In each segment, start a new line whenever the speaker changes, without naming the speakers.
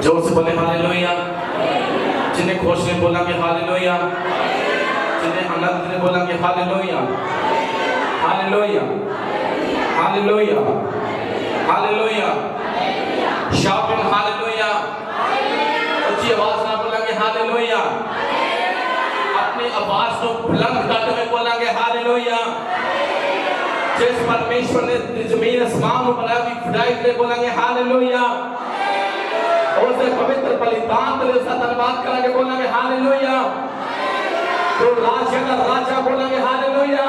जोर से बोले हालेलुया। जिन्हें खुश ने बोला कि हालेलुया, जिन्हें आनंद ने बोला कि hallelujah, hallelujah, hallelujah, hallelujah. Shout hallelujah. ऊंची आवाज में बोला कि हालेलुया। अपनी आवाज को बुलंद करते हुए बोला कि हालेलुया। जिस परमेश्वर ने जमीन आसमान को बनाया भी खुदाई के लिए बोला कि हालेलुया। उसे पवित्र बलिदान के लिए उसका धन्यवाद करा के बोला कि हालेलुया। तो राजा का राजा बोला कि हालेलुया।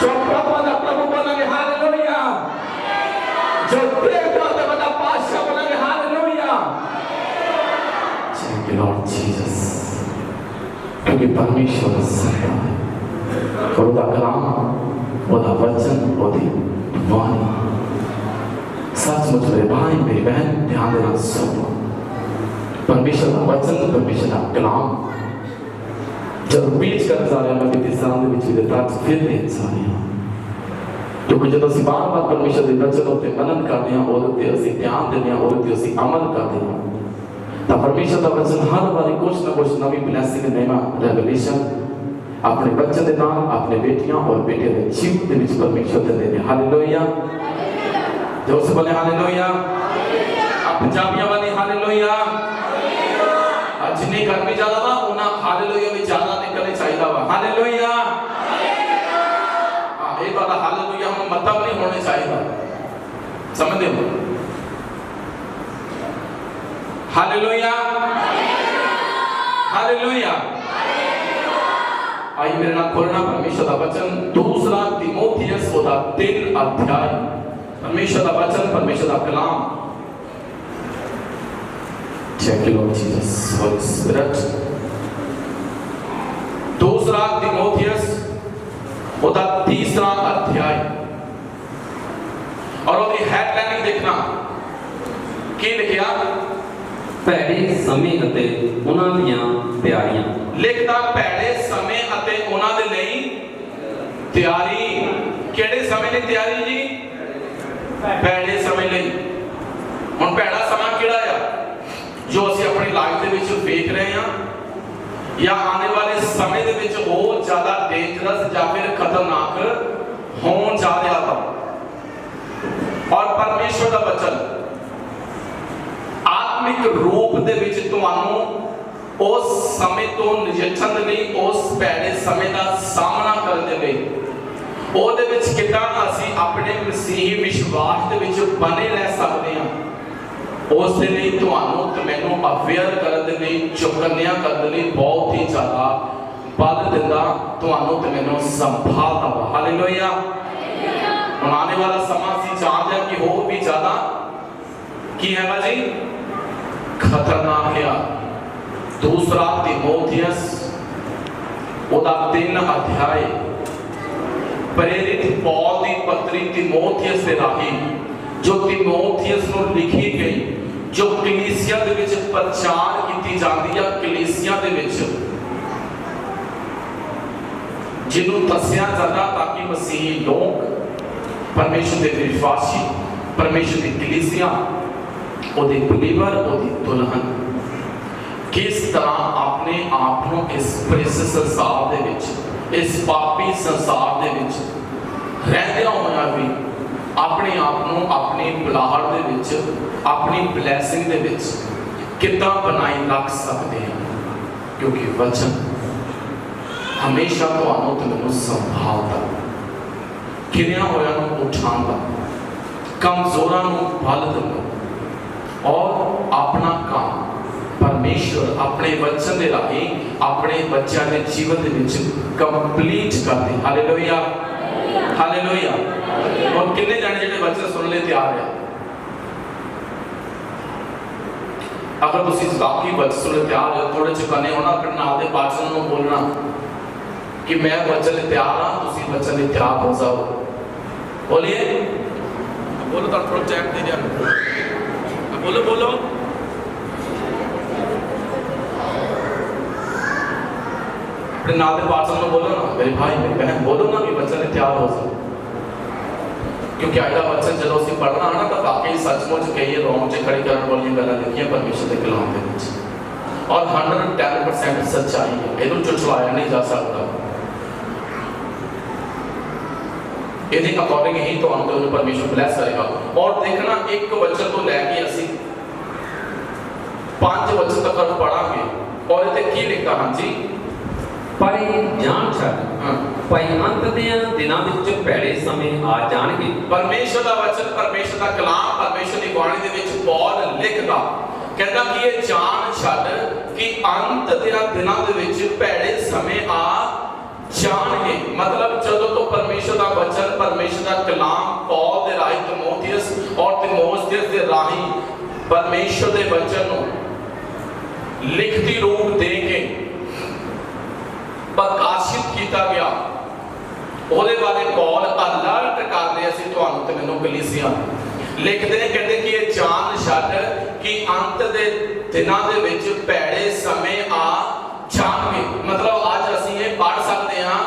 जो प्रभु का प्रभु बोला कि हालेलुया। जो देवता का बड़ा पातशाह बोला कि hallelujah. Thank you Lord Jesus। क्योंकि परमेश्वर सत्य है। खुदा कलाम, खुदा वचन, खुदी वाणी सचमुच मेरे भाई मेरी बहन ध्यान देना सब परमेश्वर का वचन, परमेश्वर का कलाम जब पीछ कर सारे मैं बीते साल में बिछड़े ताज फिर नहीं सारे क्योंकि जब ਅਸੀਂ बार-बार परमेश्वर ਦੇ वचन ਉੱਤੇ मनन ਕਰਦੇ ਹਾਂ और ਉੱਤੇ ਅਸੀਂ ध्यान ਦਿੰਦੇ ਹਾਂ और ਉੱਤੇ ਅਸੀਂ ਅਮਲ ਕਰਦੇ ਹਾਂ ਤਾਂ परमेश्वर ਦਾ वचन हर ਵਾਰੀ ਕੁਝ ਨਾ ਕੁਝ ਨਵੀਂ ਬਲੈਸਿੰਗ ਨਵਾਂ ਰੈਵਲੇਸ਼ਨ अपने बच्चों के नाम, अपने बेटियां और बेटे के जीव के बीच परमेश्वर दे देने हालेलुया। जोर से बोले हालेलुया। अब पंजाबियों वाली हालेलुया। आज जिन्हें गर्मी ज़्यादा था उन्हें हालेलुया भी ज़्यादा निकलने चाहिए था हालेलुया। हाँ एक बार हालेलुया में मतलब नहीं होने चाहिए था समझते हो हालेलुया हालेलुया। आइए मेरे नाम खोलना परमेश्वर का वचन दूसरा तीमुथियुस का 3 अध्याय परमेश्वर का वचन परमेश्वर का कलाम। Thank you Lord Jesus Holy Spirit। दूसरा तीमुथियुस का 3 अध्याय और उसकी हेडलाइन देखना की लिखिया
ਭੈੜੇ ਸਮੇਂ ਅਤੇ ਉਹਨਾਂ ਦੀਆਂ ਤਿਆਰੀਆਂ।
ਲਿਖਦਾ ਭੈੜੇ ਸਮੇਂ ਅਤੇ ਉਹਨਾਂ ਦੇ ਲਈ ਤਿਆਰੀ। ਕਿਹੜੇ ਸਮੇਂ ਲਈ ਤਿਆਰੀ ਜੀ? ਭੈੜੇ ਸਮੇਂ ਲਈ। ਹੁਣ ਭੈੜਾ ਸਮਾਂ ਕਿਹੜਾ ਆ ਜੋ ਅਸੀਂ ਆਪਣੀ ਲਾਈਫ ਦੇ ਵਿੱਚ ਵੇਖ ਰਹੇ ਹਾਂ ਜਾਂ ਆਉਣੇ ਵਾਲੇ ਸਮੇਂ ਦੇ ਵਿੱਚ ਉਹ ਜ਼ਿਆਦਾ ਡੇਂਜਰਸ ਜਾਂ ਫਿਰ ਖਤਰਨਾਕ ਹੋਣ ਜਾ ਰਿਹਾ ਵਾ। ਔਰ ਪਰਮੇਸ਼ਵਰ ਦਾ ਵਚਨ आत्मिक रूप दे विच तुहानू उस समय तो नजिठण लई उस भैड़े समय का सामना करने लई ओहदे विच किदां असीं अपने मसीही विश्वास दे विच बने रह सकते हैं उस दे लई तुहानू ते मैनू अवेयर करने लई चौकन्निया करने लई बहुत ही ज़्यादा बल दिंदा तुहानू ते मैनू संभालदा वा हालेलुया। हुण आने वाला समा असीं जाणदे हां कि हो भी ज़्यादा की है भाजी खतरनाक है। दूसरा तीमुथियुस ओदा 3 अध्याय प्रेरित पौल दी पत्री तीमुथियुस दे राही जो तीमुथियुस नूं लिखी गई जो कलीसिया दे विच प्रचार कीती जांदी है कलीसिया दे विच जिन्हों दस्सिया जाता ताकि मसीही लोग परमेश्वर दे विश्वासी परमेश्वर दी कलीसिया ओदे बिलीवर ओदी दुल्हन किस तरह अपने आप को इस परिस संसार दे विच इस पापी संसार दे विच रहंदिया होया भी अपने आप को अपनी बुलाहट दे विच अपनी ब्लैसिंग दे विच कितना बनाई रख सकते हैं क्योंकि वचन हमेशा तुहानू ते मैनू संभालदा गिरिया होया नूं उठांदा कमजोरां नूं बल दिंदा और अपना काम परमेश्वर अपने वचन के राही अपने बच्चों के जीवन के विच कंप्लीट करते हालेलुया हालेलुया। और कितने जाने जिहड़े वचन सुनने तैयार है अगर तुसीं बाकी वचन सुनने तैयार हो थोड़े चुकाने होना अपने नाल दे वचन नूं बोलना कि मैं वचन तैयार हाँ तुसीं वचन तैयार हो जाओ बोलिए बोलो तो थोड़ा चैक दे दिया बोलो बोलो अपने नाते पार्सल में बोलो ना मेरे भाई मेरी बहन बोलो ना कि बच्चा ने तैयार हो जाए क्योंकि अज का वचन जो असं पढ़ना है ना तो वाकई सचमुच कई रोंगटे खड़े करने वाली गल्लां लिखियां परमेश्वर के कलाम के विच और 110% सच्चाई है, इहनूं झुठलाया नहीं जा सकता। ਇਹਦੇ ਅਕੋਰਡਿੰग ਹੀ ਤੁਹਾਨੂੰ ਤੇ ਉਹਨੂੰ ਪਰਮੇਸ਼ਰ ਬਲੈਸ ਕਰੇਗਾ। ਔਰ ਦੇਖਣਾ ਇੱਕ ਵਚਨ ਤੋਂ ਲੈ ਕੇ ਅਸੀਂ 5 ਵਚਨ ਤੱਕ ਪੜਾਂਗੇ ਔਰ ਇਹਦੇ ਕੀ ਲਿਖਦਾ ਹਾਂਜੀ
ਪਰ ਇਹ ਜਾਣ ਛੱਡ ਭਾਈ ਅੰਤ ਦੇ ਦਿਨਾਂ ਵਿੱਚ ਭੈੜੇ ਸਮੇਂ ਆ ਜਾਣਗੇ।
ਪਰਮੇਸ਼ਰ ਦਾ ਵਚਨ, ਪਰਮੇਸ਼ਰ ਦਾ ਕਲਾਮ, ਪਰਮੇਸ਼ਰ ਦੀ ਬਾਣੀ ਦੇ ਵਿੱਚ ਪੌਲ ਲਿਖਦਾ ਕਹਿੰਦਾ ਕਿ ਇਹ ਜਾਣ ਛੱਡ ਕਿ ਅੰਤ ਦੇ ਦਿਨਾਂ ਦੇ ਵਿੱਚ ਭੈੜੇ ਸਮੇਂ ਆ ਜਾਣਗੇ। मतलब ਜਦੋਂ ਤੋਂ ਪਰਮੇਸ਼ਰ ਦਾ ਵਚਨ, ਪਰਮੇਸ਼ਰ ਦਾ ਕਲਾਮ ਪੌਲ ਦੇ ਰਾਹੀਂ ਤਿਮੋਥੀਅਸ ਔਰ ਤਿਮੋਥੀਅਸ ਦੇ ਰਾਹੀਂ ਪਰਮੇਸ਼ਰ ਦੇ ਵਚਨ ਨੂੰ ਲਿਖਤੀ ਰੂਪ ਦੇ ਕੇ ਪ੍ਰਕਾਸ਼ਿਤ ਕੀਤਾ ਗਿਆ, ਉਹਦੇ ਬਾਰੇ ਪੌਲ ਅਲਰਟ ਕਰ ਰਿਹਾ ਸੀ ਤੁਹਾਨੂੰ ਤੇ ਮੈਨੂੰ ਕਲੀਸਿਆ। ਲਿਖਦੇ ਨੇ ਕਹਿੰਦੇ ਕਿ ਇਹ ਜਾਣ ਛੱਡ ਕਿ ਅੰਤ ਦੇ ਦਿਨਾਂ ਦੇ ਵਿੱਚ ਭੈੜੇ ਸਮੇਂ ਆ ਜਾਣਗੇ। मतलब ਅੱਜ ਅਸੀਂ ਇਹ ਪੜ ਸਕਦੇ ਹਾਂ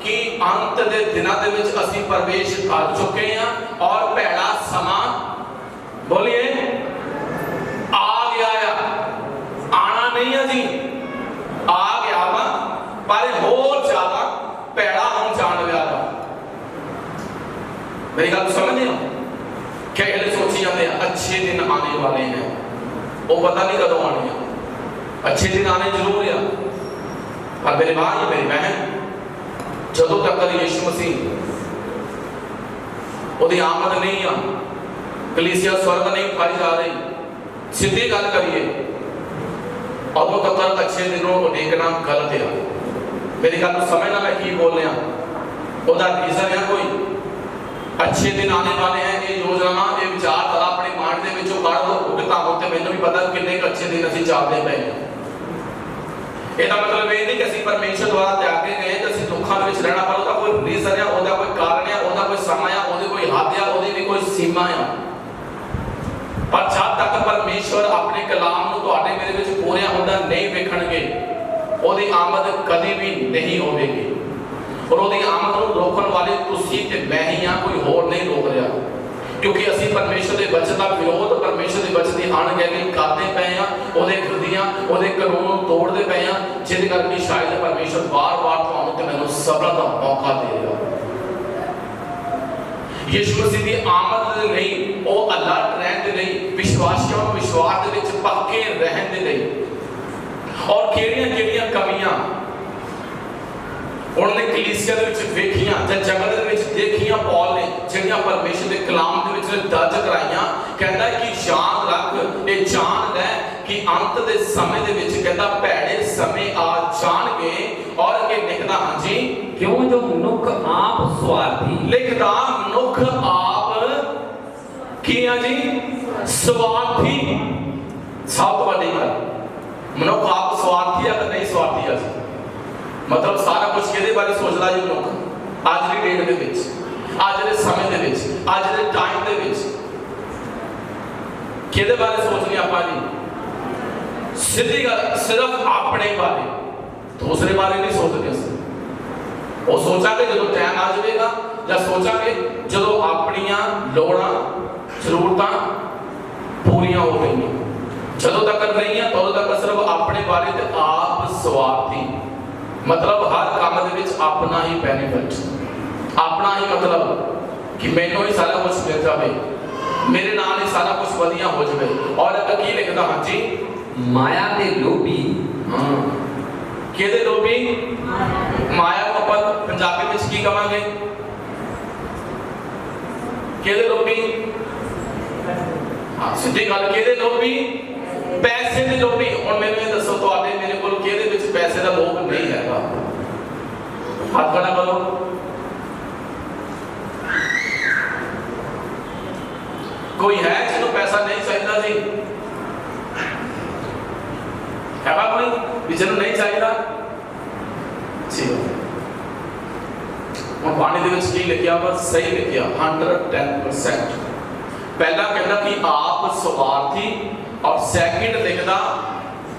कि अंत दे दिनों दे विच असीं प्रवेश कर चुके हैं और भैड़ा समा बोलिए आ गया है, आना नहीं है जी, आ गया वा पर होर ज्यादा भैड़ा हम जान गया था। मेरी गल समझ रहे हो? क्या सोची जाते हैं अच्छे दिन आने वाले हैं, वो पता नहीं कदों आने हैं। अच्छे दिन आने जरूर है पर मेरे भाई मेरी बहन ਜਦੋਂ ਤੱਕ ਯਿਸੂ ਮਸੀਹ ਉਹਦੀ ਆਮਦ ਨਹੀਂ ਆ, ਕਲੀਸਿਆ ਸਵਰਗ ਨਹੀਂ ਉਠਾਈ ਜਾ ਰਹੀ, ਸਿੱਧੀ ਗੱਲ ਕਰੀਏ ਉਦੋਂ ਤੱਕ ਅੱਛੇ ਦਿਨੋਂ ਉਡੀਕਣਾ ਗਲਤ ਆ। ਮੇਰੀ ਗੱਲ ਨੂੰ ਸਮਝਣਾ ਮੈਂ ਕੀ ਬੋਲ ਰਿਹਾ। ਉਹਦਾ ਰੀਜ਼ਨ ਹੈ ਕੋਈ ਅੱਛੇ ਦਿਨ ਆने वाले हैं, ਇਹ ਯੋਜਨਾ ਇਹ ਵਿਚਾਰਧਾਰਾ ਆਪਣੇ ਮਨ ਦੇ ਵਿੱਚੋਂ ਕੱਢ ਲਓ ਕਿਉਂਕਿ ਤੁਹਾਨੂੰ ਤੇ ਮੈਨੂੰ ਵੀ ਪਤਾ ਕਿੰਨੇ ਕੁ ਅੱਛੇ ਦਿਨ ਅਸੀਂ ਚੱਲਦੇ ਪਏ ਹਾਂ। ਇਹਦਾ ਮਤਲਬ ਇਹ ਨਹੀਂ ਕਿ ਅਸੀਂ ਪਰਮੇਸ਼ਰ ਦੁਆਰਾ ਤਿਆਗੇ ਗਏ ਤੇ ਅਸੀਂ ਦੁੱਖਾਂ ਦੇ ਵਿੱਚ ਰਹਿਣਾ, ਪਰ ਉਹਦਾ ਕੋਈ ਰੀਜ਼ਨ ਹੈ, ਉਹਦਾ ਕੋਈ ਕਾਰਨ ਹੈ, ਉਹਦਾ ਕੋਈ ਸਮਾਂ ਹੈ, ਉਹਦੀ ਕੋਈ ਹੱਦ ਹੈ, ਉਹਦੀ ਵੀ ਕੋਈ ਸੀਮਾ ਹੈ। ਪਰ ਜਦ ਤੱਕ ਪਰਮੇਸ਼ਰ ਆਪਣੇ ਕਲਾਮ ਨੂੰ ਤੁਹਾਡੇ ਮੇਰੇ ਵਿੱਚ ਪੂਰਿਆ ਹੁੰਦਾ ਨਹੀਂ ਵੇਖਣਗੇ, ਉਹਦੀ ਆਮਦ ਕਦੀ ਵੀ ਨਹੀਂ ਹੋਵੇਗੀ। ਔਰ ਉਹਦੀ ਆਮਦ ਨੂੰ ਰੋਕਣ ਵਾਲੇ ਤੁਸੀਂ ਤੇ ਮੈਂ ਹੀ ਹਾਂ, ਕੋਈ ਹੋਰ ਨਹੀਂ ਰੋਕ ਰਿਹਾ। क्योंकि ਅਸੀਂ परमेश्वर के वचन का विरोध, परमेश्वर के वचन की अणगहली करते पे हैं, ਉਹਦੇ ਵਿਰੋਧੀਆਂ ਉਹਦੇ ਕਾਨੂੰਨ ਨੂੰ ਤੋੜਦੇ ਪਏ ਆ, ਜਿਹਦੇ ਕਰਕੇ ਸ਼ਾਇਦ परमेश्वर बार-बार ਤੁਹਾਨੂੰ ਤੇ ਮੈਨੂੰ ਸਬਰ ਦਾ ਮੌਕਾ ਦੇ ਰਿਹਾ। ਯਿਸੂ ਮਸੀਹ ਦੀ ਆਮਦ ਦੇ ਲਈ ਉਹ ਅਲਰਟ ਰਹਿਣ ਦੇ ਲਈ, ਵਿਸ਼ਵਾਸੀਆਂ ਨੂੰ ਵਿਸ਼ਵਾਸ ਦੇ ਵਿੱਚ ਪੱਕੇ ਰਹਿਣ ਦੇ ਲਈ ਔਰ ਕਿਹੜੀਆਂ ਕਮੀਆਂ उन्होंने कलीसिया दे विच वेखियां ते जगत दे विच देखियां पौल ने ਜਿਹੜੀਆਂ परमेश्वर के कलाम दे विच दर्ज कराईयां। कहता है कि याद रख, ये जान ले कि अंत दे समय दे विच कहता भैड़े समय आ जाणगे। और ये लिखदा हां जी
क्यों जो मनुख आप स्वार्थी,
लिखदा मनुख आप की हां जी स्वार्थी। सब तो बड़ी गल मनुख आप स्वार्थी है कि नहीं स्वार्थी है जी। मतलब सारा कुछ किहदे बारे सोचदा जी मनुख अज दी डेट दे विच, अज दे समय दे विच, अज दे टाइम दे विच किहदे बारे सोचने आपां जी? सीधी गल सिर्फ अपने बारे, दूसरे बारे नहीं सोचते असीं। वो सोचांगे जदों टाइम आ जाएगा या सोचांगे जदों अपनियां लोड़ां जरूरतां पूरियां हो गईयां। जदों तक नहीं है तदों तक सिर्फ अपने बारे ते आप स्वार्थी। मतलब हर काम दे विच अपना ही बेनिफिट, अपना ही मतलब कि मैनू ही सारा कुछ मिल जाए, मेरे नाल ही सारा कुछ वधिया हो जाए। और की लिखदा हां जी
माया के लोभी।
किहदे लोभी? माया को अपन पंजाबी विच की कहांगे? किहदे लोभी? हां सीधी गल किहदे लोभी? पैसे दे लोभी। हुण मैनूं ये दसो तुहाडे मेरे कोल किहदे विच पैसे दा लोभ नहीं हैगा? हाथ खड़ा करो। कोई है जिन्हों पैसा नहीं चाहिए जी? हैगा कोई जिन्हों नहीं चाहिए? हुण बाणी दे विच की लिखिया वा? सही लिखिया 110%। पहला कहना कि आप स्वार्थी और सैकंड लिखदा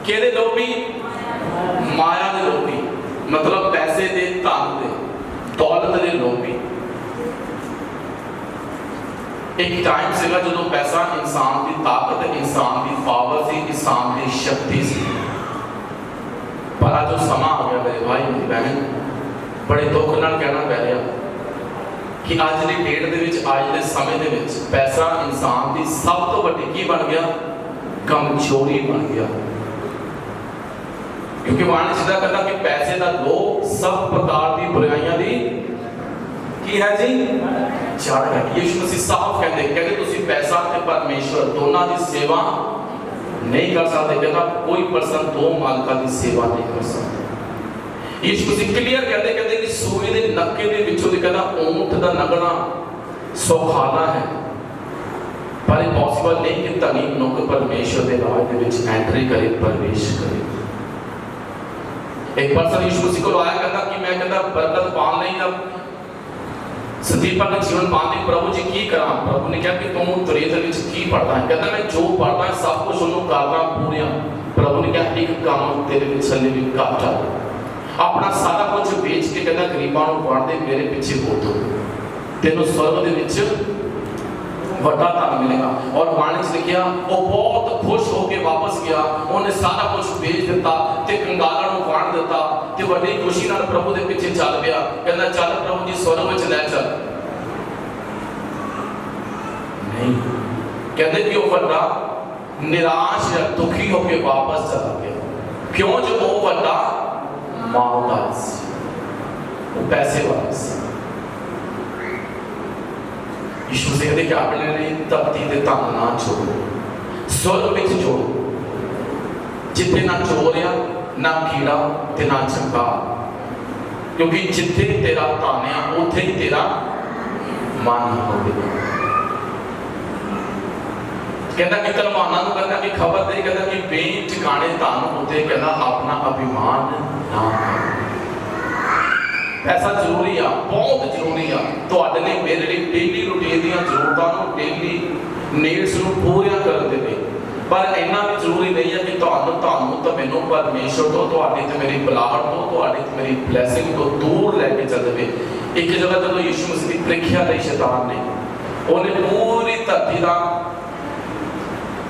किहदे लोभी? माया दे लोभी। मतलब पैसे दे, धन दे, दौलत दे लोभी। एक टाइम सीगा जो पैसा इंसान की ताकत, इंसान की पावर सी, इंसान की शक्ति सी। पर आज जो समा आ गया मेरे भाई मेरी बहन, बड़े दुख नाल कहना पै रहा कि अज की डेट दे विच, अज के समय दे विच पैसा इंसान की सब तो वड्डी की बन गया, कमजोरी बन गया। क्योंकि वाणी सीधा कहता कि पैसे का लोभ सब प्रकार की बुराइयां दी की है जी जड़ है। यीशु मसीह साफ कहते तुसी पैसा ते परमेश्वर दोनों की सेवा नहीं कर सकते। कहता कोई पर्सन दो मालिकां की सेवा नहीं कर सकता। यीशु मसीह क्लियर कहते कि सूए दे नक्के दे विचों दी कहता ऊंट दा नगना सौखाना है, पर पॉसिबल नहीं कि धनी मनुख परमेश्वर के राज दे विच एंट्री करे, प्रवेश करे। एक पर्सन यीशु मसीह को आया कहता कि मैं कहता बरकत पान नहीं ना सदीपा का जीवन पाने प्रभु जी की करा। प्रभु ने कहा कि तुम त्रेत विच की पढ़ता है? कहता मैं जो पढ़ता है सब कुछ उन्होंने करना पूरा। प्रभु ने कहा एक काम तेरे विच हले भी घट आ, अपना सारा कुछ बेच के कहता गरीबां नूं वंड दे, मेरे पीछे हो तो तेनों स्वर्ग दे विच बड़ा धन मिलेगा। और वाणी च लिखिया वो बहुत खुश होकर वापस गया, उन्हें सारा कुछ बेच दिता ते कंगालां नूं वंड दिता ते बड़ी खुशी नाल प्रभु दे पीछे चल पिया। कहंदा चल प्रभु जी स्वर्ग विच लै चल। नहीं, कहंदे कि वो बड़ा निराश दुखी होकर वापस चला गया। क्यों? जो वो बड़ा मालदार सी, वो पैसे वाला सी। यीशु मसीह कहते कि अपने लिए धरती के धन ना छोड़ो, स्वर्ग में जोड़ो, जिथे ना चोर आ, ना कीड़ा ते ना चंगार, क्योंकि जिथे तेरा धन आ उथे ही तेरा मन होगा। कहता कि कलमाना को कहता कि खबर दे, कहता कि बेठिकाने धन उते कहता अपना अभिमान ना कर। पैसा जरूरी आ, बहुत जरूरी आ तुहाडे लिए, मेरे लिए डेली रूटीन दी जरूरतां नूं, डेली नीड्स नूं पूरा करन दे लई। पर इन्ना भी जरूरी नहीं है कि तुहानूं तो मैनूं परमेश्वर तो तुहाडी ते मेरी बुलाहट तो तुहाडी ते मेरी ब्लैसिंग तो दूर लैके चल जावे। एक जगह जब यीशु मसीह की परीक्षा लई शैतान ने उन्हें पूरी धरती का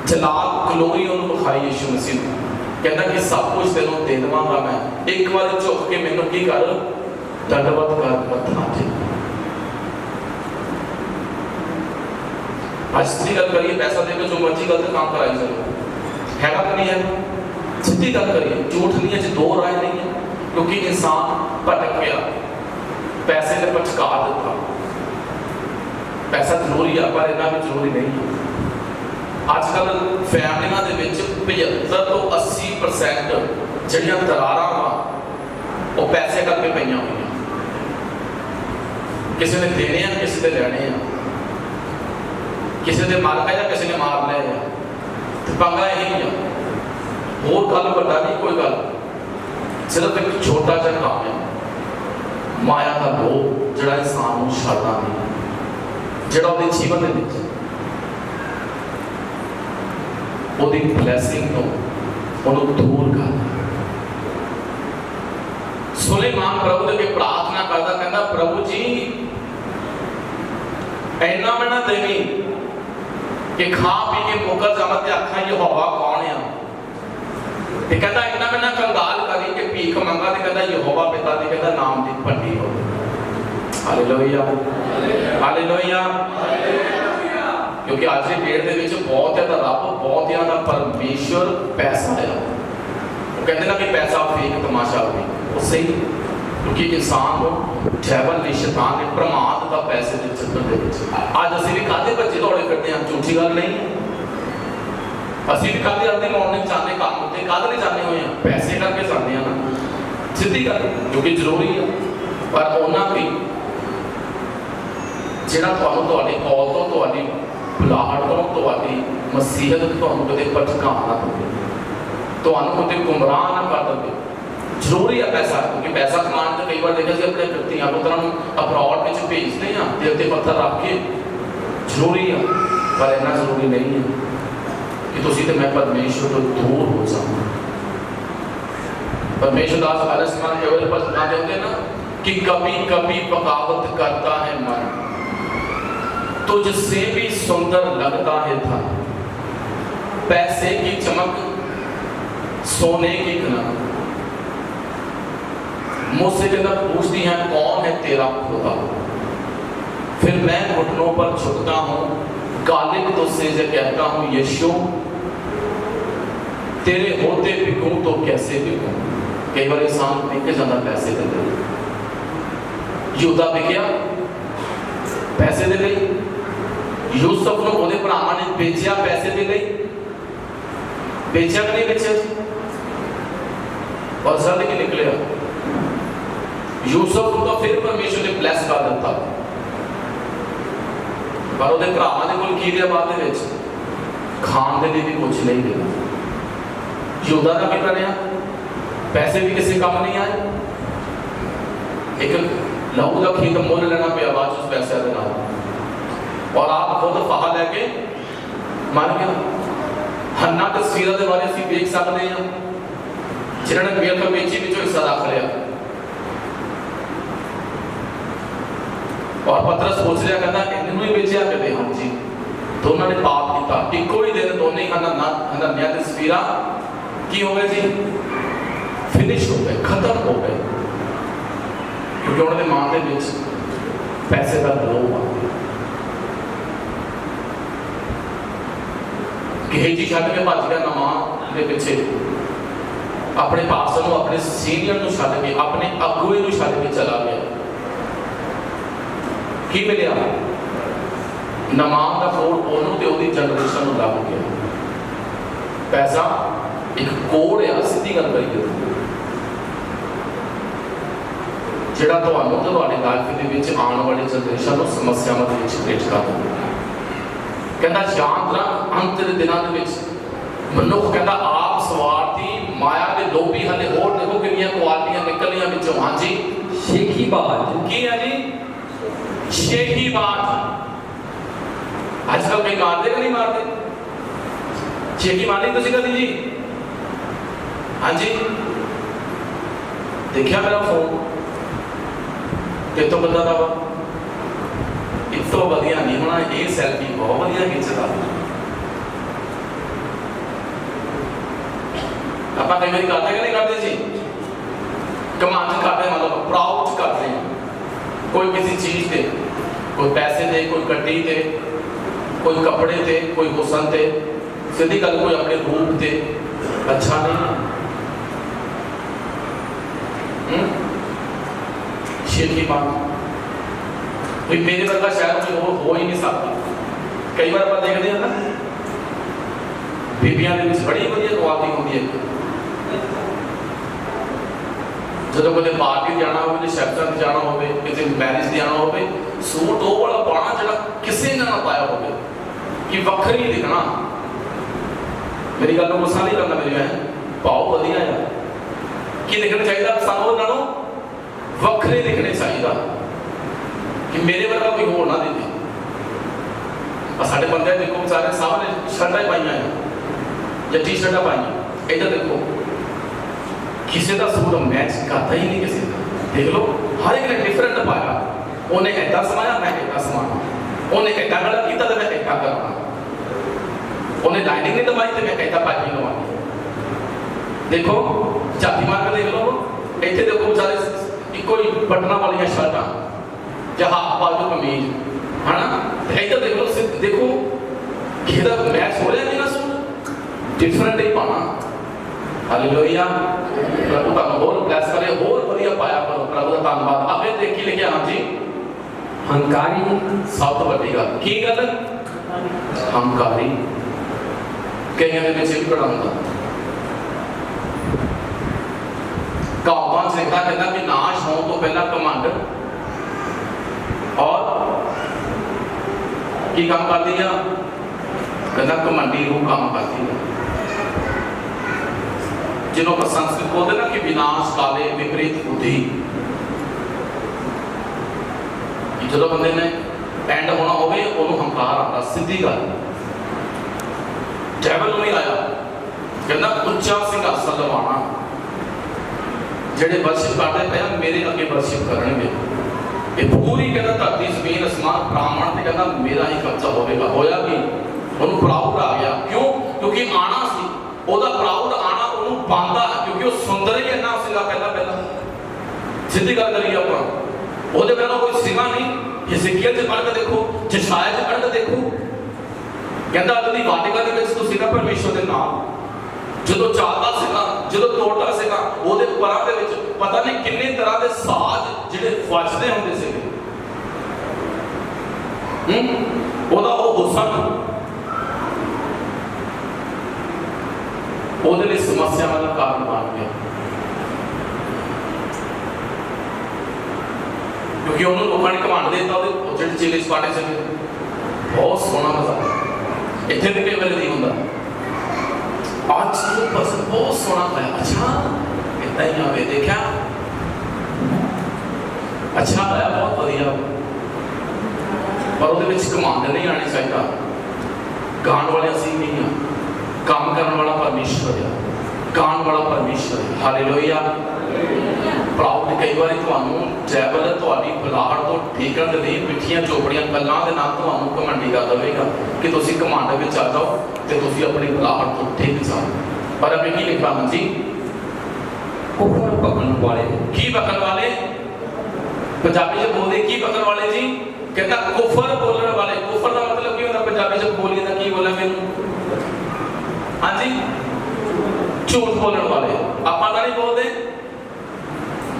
जलाल ग्लोरी उन्होंने विखाई। यीशु मसीह कहता कि सब कुछ तेनों दे देवांगा मैं, एक बार झुक के मैनूं की कर, दंडवत कर मत्था टेक। आज की गल करिए, पैसा देकर जो मर्जी गलत काम कराई चलो, हैगा कि नहीं है? सीधी गल करिए, झूठ नहीं है, दो राय नहीं है। क्योंकि इंसान भटक गया, पैसे ने भटका दिता। पैसा जरूरी है पर इतना भी जरूरी नहीं है। आजकल फैमिलियां दे विच 75 तो 80% जिहड़ियां दरारां वा वो पैसे करके पईयां होईयां। किसी ने देने हैं, किसी ने लेने हैं, किसी ने मार खाया, किसी ने मार लिया। तो पंगा यही है, और गल बड़ा नहीं कोई गल, सिर्फ एक छोटा जिहा काम है, माया का लोभ जिहड़ा इंसान नूं छड्डदा नहीं, जिहड़ा उहदे जीवन दे विच उहदी ब्लैसिंग तो उहनूं दूर कर। सुलेमान प्रभु दे अगे प्रार्थना करदा, कहंदा प्रभु जी इन्ना मैं ना देवी कि खा पी के मुकर जावां ते आखां यहोवा कौन है। ते कहंदा इन्ना मैं ना कंगाल करी के भीख मंगा, ते कहंदा यहोवा पिता दी कहंदा नाम दी भट्टी हो। Hallelujah, hallelujah. क्योंकि आज की डेट दे विच बहुत ज़्यादा रब, बहुत ज़्यादा परमेश्वर पैसा है। वो कहते ना कि पैसा फेक तमाशा हो, वो सही, क्योंकि इंसान को डैवल ने, शैतान ने प्रमाद का पैसे के चक्कर दे विच आज असीं भी काहदे भज्जे दौड़े फिरदे हां। झूठी गल नहीं है, असीं भी काहदे अर्ली मॉर्निंग जाने काम उत्ते काहदे नहीं जाने हुए हैं, पैसे करके जाने हैं ना, सीधी गल, क्योंकि जरूरी है। पर उन्हां भी जिहड़ा तुहानूं तुहाडी कॉल तो, तुहाडी बुलाहट तो, तुहाडी मसीहत तो तुहानूं कदे भटका ना देवे, तुहानूं कदे गुमराह ना कर देवे। जरूरी है पैसा, क्योंकि पैसा कमाने तो कई बार देखा जी अपने धीआं पुत्रां नूं अब्रॉड में भेजते हैं, दिल ते पत्थर रख के, जरूरी है। पर इतना जरूरी नहीं है कि तुसीं ते मैं परमेश्वर तो दूर हो जाऊँ। परमेश्वर दास आलसमान केवल पर सुना देते ना कि कभी कभी बगावत करता है मन, तुझसे भी सुंदर लगता है धन, पैसे की चमक सोने की कनक। मुझसे कहना पूछती है कौन है तेरा खुदा, फिर मैं घुटनों पर झुकता हूँ, गालिब तुझसे जो कहता हूँ यीशु तेरे होते बिकूं तो कैसे बिकूं। कई बार इंसान बिक जाता पैसे दे दे। यूदा बिकिया पैसे दे ਲਈ, यूसुफ ਨੂੰ ਉਹਦੇ ਭਰਾਵਾਂ ਨੇ ਵੇਚਿਆ ਪੈਸੇ ਦੇ ਲਈ, ਵੇਚਿਆ ਕਿ ਨਹੀਂ ਵੇਚਿਆ और जल्द की निकलिया। यूसुफ को तो फिर परमेश्वर ने ब्लैस कर दिता, पर ਉਹਦੇ ਭਰਾਵਾਂ ਦੇ ਕੋਲ ਕੀ ਰਿਹਾ ਬਾਅਦ ਦੇ ਵਿੱਚ, ਖਾਣ ਦੇ ਲਈ ਵੀ ਕੁਝ ਨਹੀਂ ਰਿਹਾ। यूदा का भी करिया, पैसे भी किसी काम नहीं आए, एक लहू का खेत मोल लेना पिया बाद उस पैसे के नाम, और आप खुद फाहा लैके मान गया। हन्ना तस्वीरों के बारे से देख सकते हैं जिन्होंने बेल बेची भी हिस्सा रख लिया, और पतरस सोच लिया कहना इन्होंने ही बेचा कहते हाँ जी। तो उन्होंने पाप किया, इको ही दिन दोनों ही हनन्या तस्वीर की हो गए जी, फिनिश हो गए, खत्म हो गए, क्योंकि उन्होंने मां के बीच पैसे का लोभ आ गेहजी छड्ड के भज गया नमान के पिछे, अपने पास्टर को, अपने सीनियर को छड्ड के, अपने अगुए को छड्ड के चला गया। की मिलिया नमान का फोड़ ओनू ते ओदी जनरेशन को लग गया। पैसा एक कोड है, सीधी गल करिए, ਜਿਹੜਾ ਤੁਹਾਨੂੰ ਤੇ ਤੁਹਾਡੀ ਲਾਈਫ ਦੇ ਵਿੱਚ ਆਉਣ ਵਾਲੀ ਜਨਰੇਸ਼ਨ ਨੂੰ ਸਮੱਸਿਆਵਾਂ ਦੇ ਵਿੱਚ ਭੇਜ ਕਰ ਦਿੰਦਾ। ਕਹਿੰਦਾ ਸ਼ਾਂਤ ਰੱਖ, ਅੰਤ ਦੇ ਦਿਨਾਂ ਦੇ ਵਿੱਚ ਮਨੁੱਖ ਕਹਿੰਦਾ ਆਪ ਸਵਾਰਥੀ ਮਾਇਆ ਦੇ ਲੋਭੀ ਹਲੇ ਹੋਰ ਦੇਖੋ ਕਿੰਨੀਆਂ ਕੁਆਲਿਟੀਆਂ ਨਿਕਲੀਆਂ ਵਿੱਚੋਂ। ਹਾਂਜੀ ਸ਼ੇਖੀਬਾਜ਼ ਕੀ ਹੈ ਜੀ, ਸ਼ੇਖੀਬਾਜ਼। ਅੱਜ ਕੱਲ੍ਹ ਕਈ ਮਾਰਦੇ ਕਿ ਨਹੀਂ ਮਾਰਦੇ, ਸ਼ੇਖੀ ਮਾਰਨੀ ਤੁਸੀਂ ਕਦੀ ਜੀ? ਹਾਂਜੀ देखिया मेरा फोन ते तो बंदा दा इतो वधिया नहीं होना, ये सैल्फी बहुत वधिया खिंचता। आप कई बार करते कि नहीं करते जी, कमांड करते मतलब प्राउड करते हैं कोई किसी चीज से, कोई पैसे दे, कोई गड्डी ते, कोई कपड़े ते, कोई हुसन ते, सीधी गल कोई अपने रूप ते। अच्छा नहीं शेखी बात मेरे वर्गा शायद कोई हो ही नहीं सकता। कई बार आप देखते हैं ना बीबियां दे विच बड़ी वधिया क्वालिटी होती है, जो कदे पार्टी जाना हो, रिसेप्शन जाना हो, किसी मैरिज जाना हो, सूट वो वाला पाना जो किसी ने ना पाया हो कि वखरी दिखना। मेरी गल गुस्सा नहीं करना, मेरी बहन पाओ वधिया है कि दिखना चाहिए, सानू नालों वखरे दिखने चाहिए कि मेरे वर्गा कोई होर ना दे। साढ़े बंदे देखो सारे सब ने शर्टा पाइया या टी शर्टा पाइया, इधर देखो किसी का सूट मैच करता ही नहीं किसी का। देख लो हर एक ने डिफरेंट पाया, उन्हें ऐसा समाया मैं ऐसा समाया, उन्हें ऐसा गलत किया तो मैं ऐसा करना, उन्हें लाइनिंग नहीं दबाई तो मैं ऐसा पाइपिंग दबाई। देखो जाति मार के देख लो, इतने देखो बेचारे कोई बटना वाली शर्टा जहाँ बाजू कमीज है ना, इधर देख लो, देखो किधर मैच हो रहा है ना, सूट डिफरेंट ही पाना। हालेलुया, प्रभु का होर ब्लेस करे, होर बढ़िया पाया करो, प्रभु का धन्यवाद। अबे देखी लिखिया हाँ जी, हंकारी सब तो बड़ी गल की गल, हंकारी कईयां दे विच भी बड़ा हुंदा। कहावत लिखता कहता कि नाश हो तो पहला घमंड और की काम कर दिया, कहता घमंडी रूह काम कर दिया। जिन्हों का संस्कृत बोलते ना कि विनाश काले विपरीत बुद्धि, जो बंदे ने एंड होना हो हंकार आता, सीधी गल डैवल नहीं आया, कहना उच्चा सिंहासन लवाना, जेडे वर्शिप करते पे मेरे अगे वर्शिप करेंगे। ये पूरी कहता धरती जमीन आसमान ब्राह्मण से कहता मेरा ही कब्जा होगा। होया कि उन्होंने प्राउड आ गया, क्यों? क्योंकि आना सी ओदा प्राउड आना उन्होंने पांदा, क्योंकि वो सुंदर ही इन्ना सीगा पहला सीधी गल करिए आप ओदे पहला कोई सीगा नहीं। हिजकिय्याह च पढ़ के देखो, यशायाह च पढ़ के देखो, कहता अगली वाटिका दे विच तो सीगा परमेश्वर दे नाम, ਜਦੋਂ ਚੱਲਦਾ ਸੀਗਾ, ਜਦੋਂ ਤੋੜਦਾ ਸੀਗਾ, ਉਹਦੇ ਪਰਾਂ ਦੇ ਵਿੱਚ ਪਤਾ ਨਹੀਂ ਕਿੰਨੇ ਤਰ੍ਹਾਂ ਦੇ ਸਾਜ਼ ਜਿਹੜੇ ਵੱਜਦੇ ਹੁੰਦੇ ਸੀਗੇ। ਉਹਦਾ ਉਹ ਹੁਸਨ ਉਹਦੇ ਲਈ ਸਮੱਸਿਆਵਾਂ ਦਾ ਕਾਰਨ ਬਣ ਗਿਆ, ਕਿਉਂਕਿ ਉਹਨੂੰ ਲੋਕਾਂ ਨੇ ਘਮੰਡ ਦੇ ਦਿੱਤਾ। ਉਹਦੇ ਜਿਹੜੇ ਚੇਲੇ ਸਪਾਟੇ ਸੀਗੇ ਬਹੁਤ ਸੋਹਣਾ ਮਜ਼ਾ ਇੱਥੇ ਵੀ ਕਈ ਵਾਰੀ ਨਹੀਂ ਹੁੰਦਾ। आज तो बस बहुत सोना पाया, अच्छा इतना ही आवे देखा, अच्छा आया बहुत बढ़िया, पर ਉਹਦੇ ਵਿੱਚ ਘਮੰਡ नहीं आने चाहिए। गाण वाले ਅਸੀਂ नहीं हाँ, काम करने वाला परमेश्वर है, गाण वाला परमेश्वर है। हालेलुया। प्राउड कई बार ਤੁਹਾਨੂੰ ਟ੍ਰੈਵਲ ਤੁਹਾਡੀ ਬੁਲਾਹਟ ਤੋਂ ਠੀਕਣ ਦੇ ਲਈ ਮਿੱਠੀਆਂ ਚੋਪੜੀਆਂ ਗੱਲਾਂ ਦੇ ਨਾਲ ਤੁਹਾਨੂੰ ਘਮੰਡੀ ਕਰ ਦੇਵੇਗਾ ਕਿ ਤੁਸੀਂ ਘਮੰਡ ਵਿੱਚ ਆ ਜਾਓ ਤੇ ਤੁਸੀਂ ਆਪਣੀ ਬੁਲਾਹਟ ਤੋਂ ਠੀਕ ਜਾਓ। ਪਰ ਅੱਗੇ ਕੀ ਲਿਖਿਆ ਹੈ ਜੀ?
ਕੁਫਰ ਪਕਣ ਵਾਲੇ।
ਕੀ ਪਕਣ ਵਾਲੇ? ਪੰਜਾਬੀ ਚ ਬੋਲਦੇ ਕੀ ਪਕਣ ਵਾਲੇ ਜੀ? ਕਹਿੰਦਾ ਕੁਫਰ ਬੋਲਣ ਵਾਲੇ। ਕੁਫਰ ਦਾ ਮਤਲਬ ਕੀ ਹੁੰਦਾ ਪੰਜਾਬੀ ਚ ਬੋਲੀਏ ਤਾਂ ਕੀ ਬੋਲਾਂ ਮੈਨੂੰ? ਹਾਂਜੀ, ਝੂਠ ਬੋਲਣ ਵਾਲੇ। ਆਪਾਂ ਤਾਂ ਨਹੀਂ ਬੋਲਦੇ,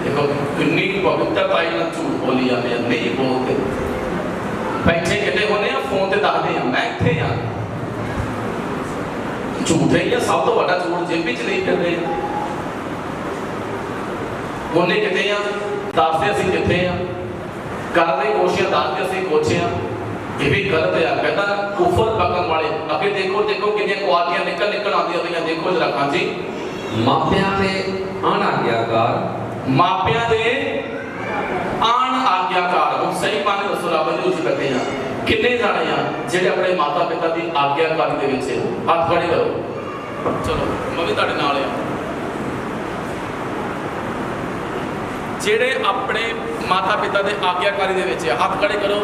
देखो कितनी पवित्रता ਨਾਲ ਝੂਠ ਬੋਲੀ ਜਾਂਦੇ ਆ, ਨਹੀਂ ਬੋਲਦੇ। ਬੈਠੇ ਕਿਤੇ ਹੋਣੇ ਆ ਫੋਨ ਤੇ ਦੱਸਦੇ ਆ ਮੈਂ ਇੱਥੇ ਆ, ਝੂਠ ਹੀ ਆ। ਸਭ ਤੋਂ ਵੱਡਾ ਝੂਠ ਜੇਬ ਵਿੱਚ ਨਹੀਂ ਕਰਦੇ ਆ। ਉਹਨੇ ਕਿਤੇ ਆ ਦੱਸਦੇ ਅਸੀਂ ਕਿੱਥੇ ਆ, ਕਰਦੇ ਕੋਸ਼ਿਸ਼ ਦੱਸਦੇ ਅਸੀਂ ਕੋਚੇ ਆ, ਇਹ ਵੀ ਗਲਤ ਆ। ਕਹਿੰਦਾ ਕੁਫਰ ਪਕਣ ਵਾਲੇ। ਅੱਗੇ ਦੇਖੋ ਦੇਖੋ ਕਿੰਨੀਆਂ ਕੁਆਲੀਆਂ ਨਿਕਲ ਆਉਂਦੀਆਂ ਪਈਆਂ, ਦੇਖੋ ਜਰਾ। ਹਾਂਜੀ,
ਮਾਪਿਆਂ ਦੇ ਅਣਆਗਿਆਕਾਰ,
ਮਾਪਿਆਂ ਦੇ ਆਣ ਆਗਿਆਕਾਰ। ਹੁਣ ਸਹੀ ਮਾਨੇ ਦੱਸੋ ਰੱਬ ਜੀ ਤੁਸੀਂ ਬੈਠੇ ਆ ਕਿੰਨੇ ਜਾਣੇ ਆ ਜਿਹੜੇ ਆਪਣੇ ਮਾਤਾ ਪਿਤਾ ਦੀ ਆਗਿਆਕਾਰੀ ਦੇ ਵਿੱਚ ਹੱਥ ਖੜੇ ਕਰੋ। ਚਲੋ ਮੈਂ ਵੀ ਤੁਹਾਡੇ ਨਾਲ ਆ। ਜਿਹੜੇ ਆਪਣੇ ਮਾਤਾ ਪਿਤਾ ਦੇ ਆਗਿਆਕਾਰੀ ਦੇ ਵਿੱਚ ਹੱਥ ਖੜੇ ਕਰੋ।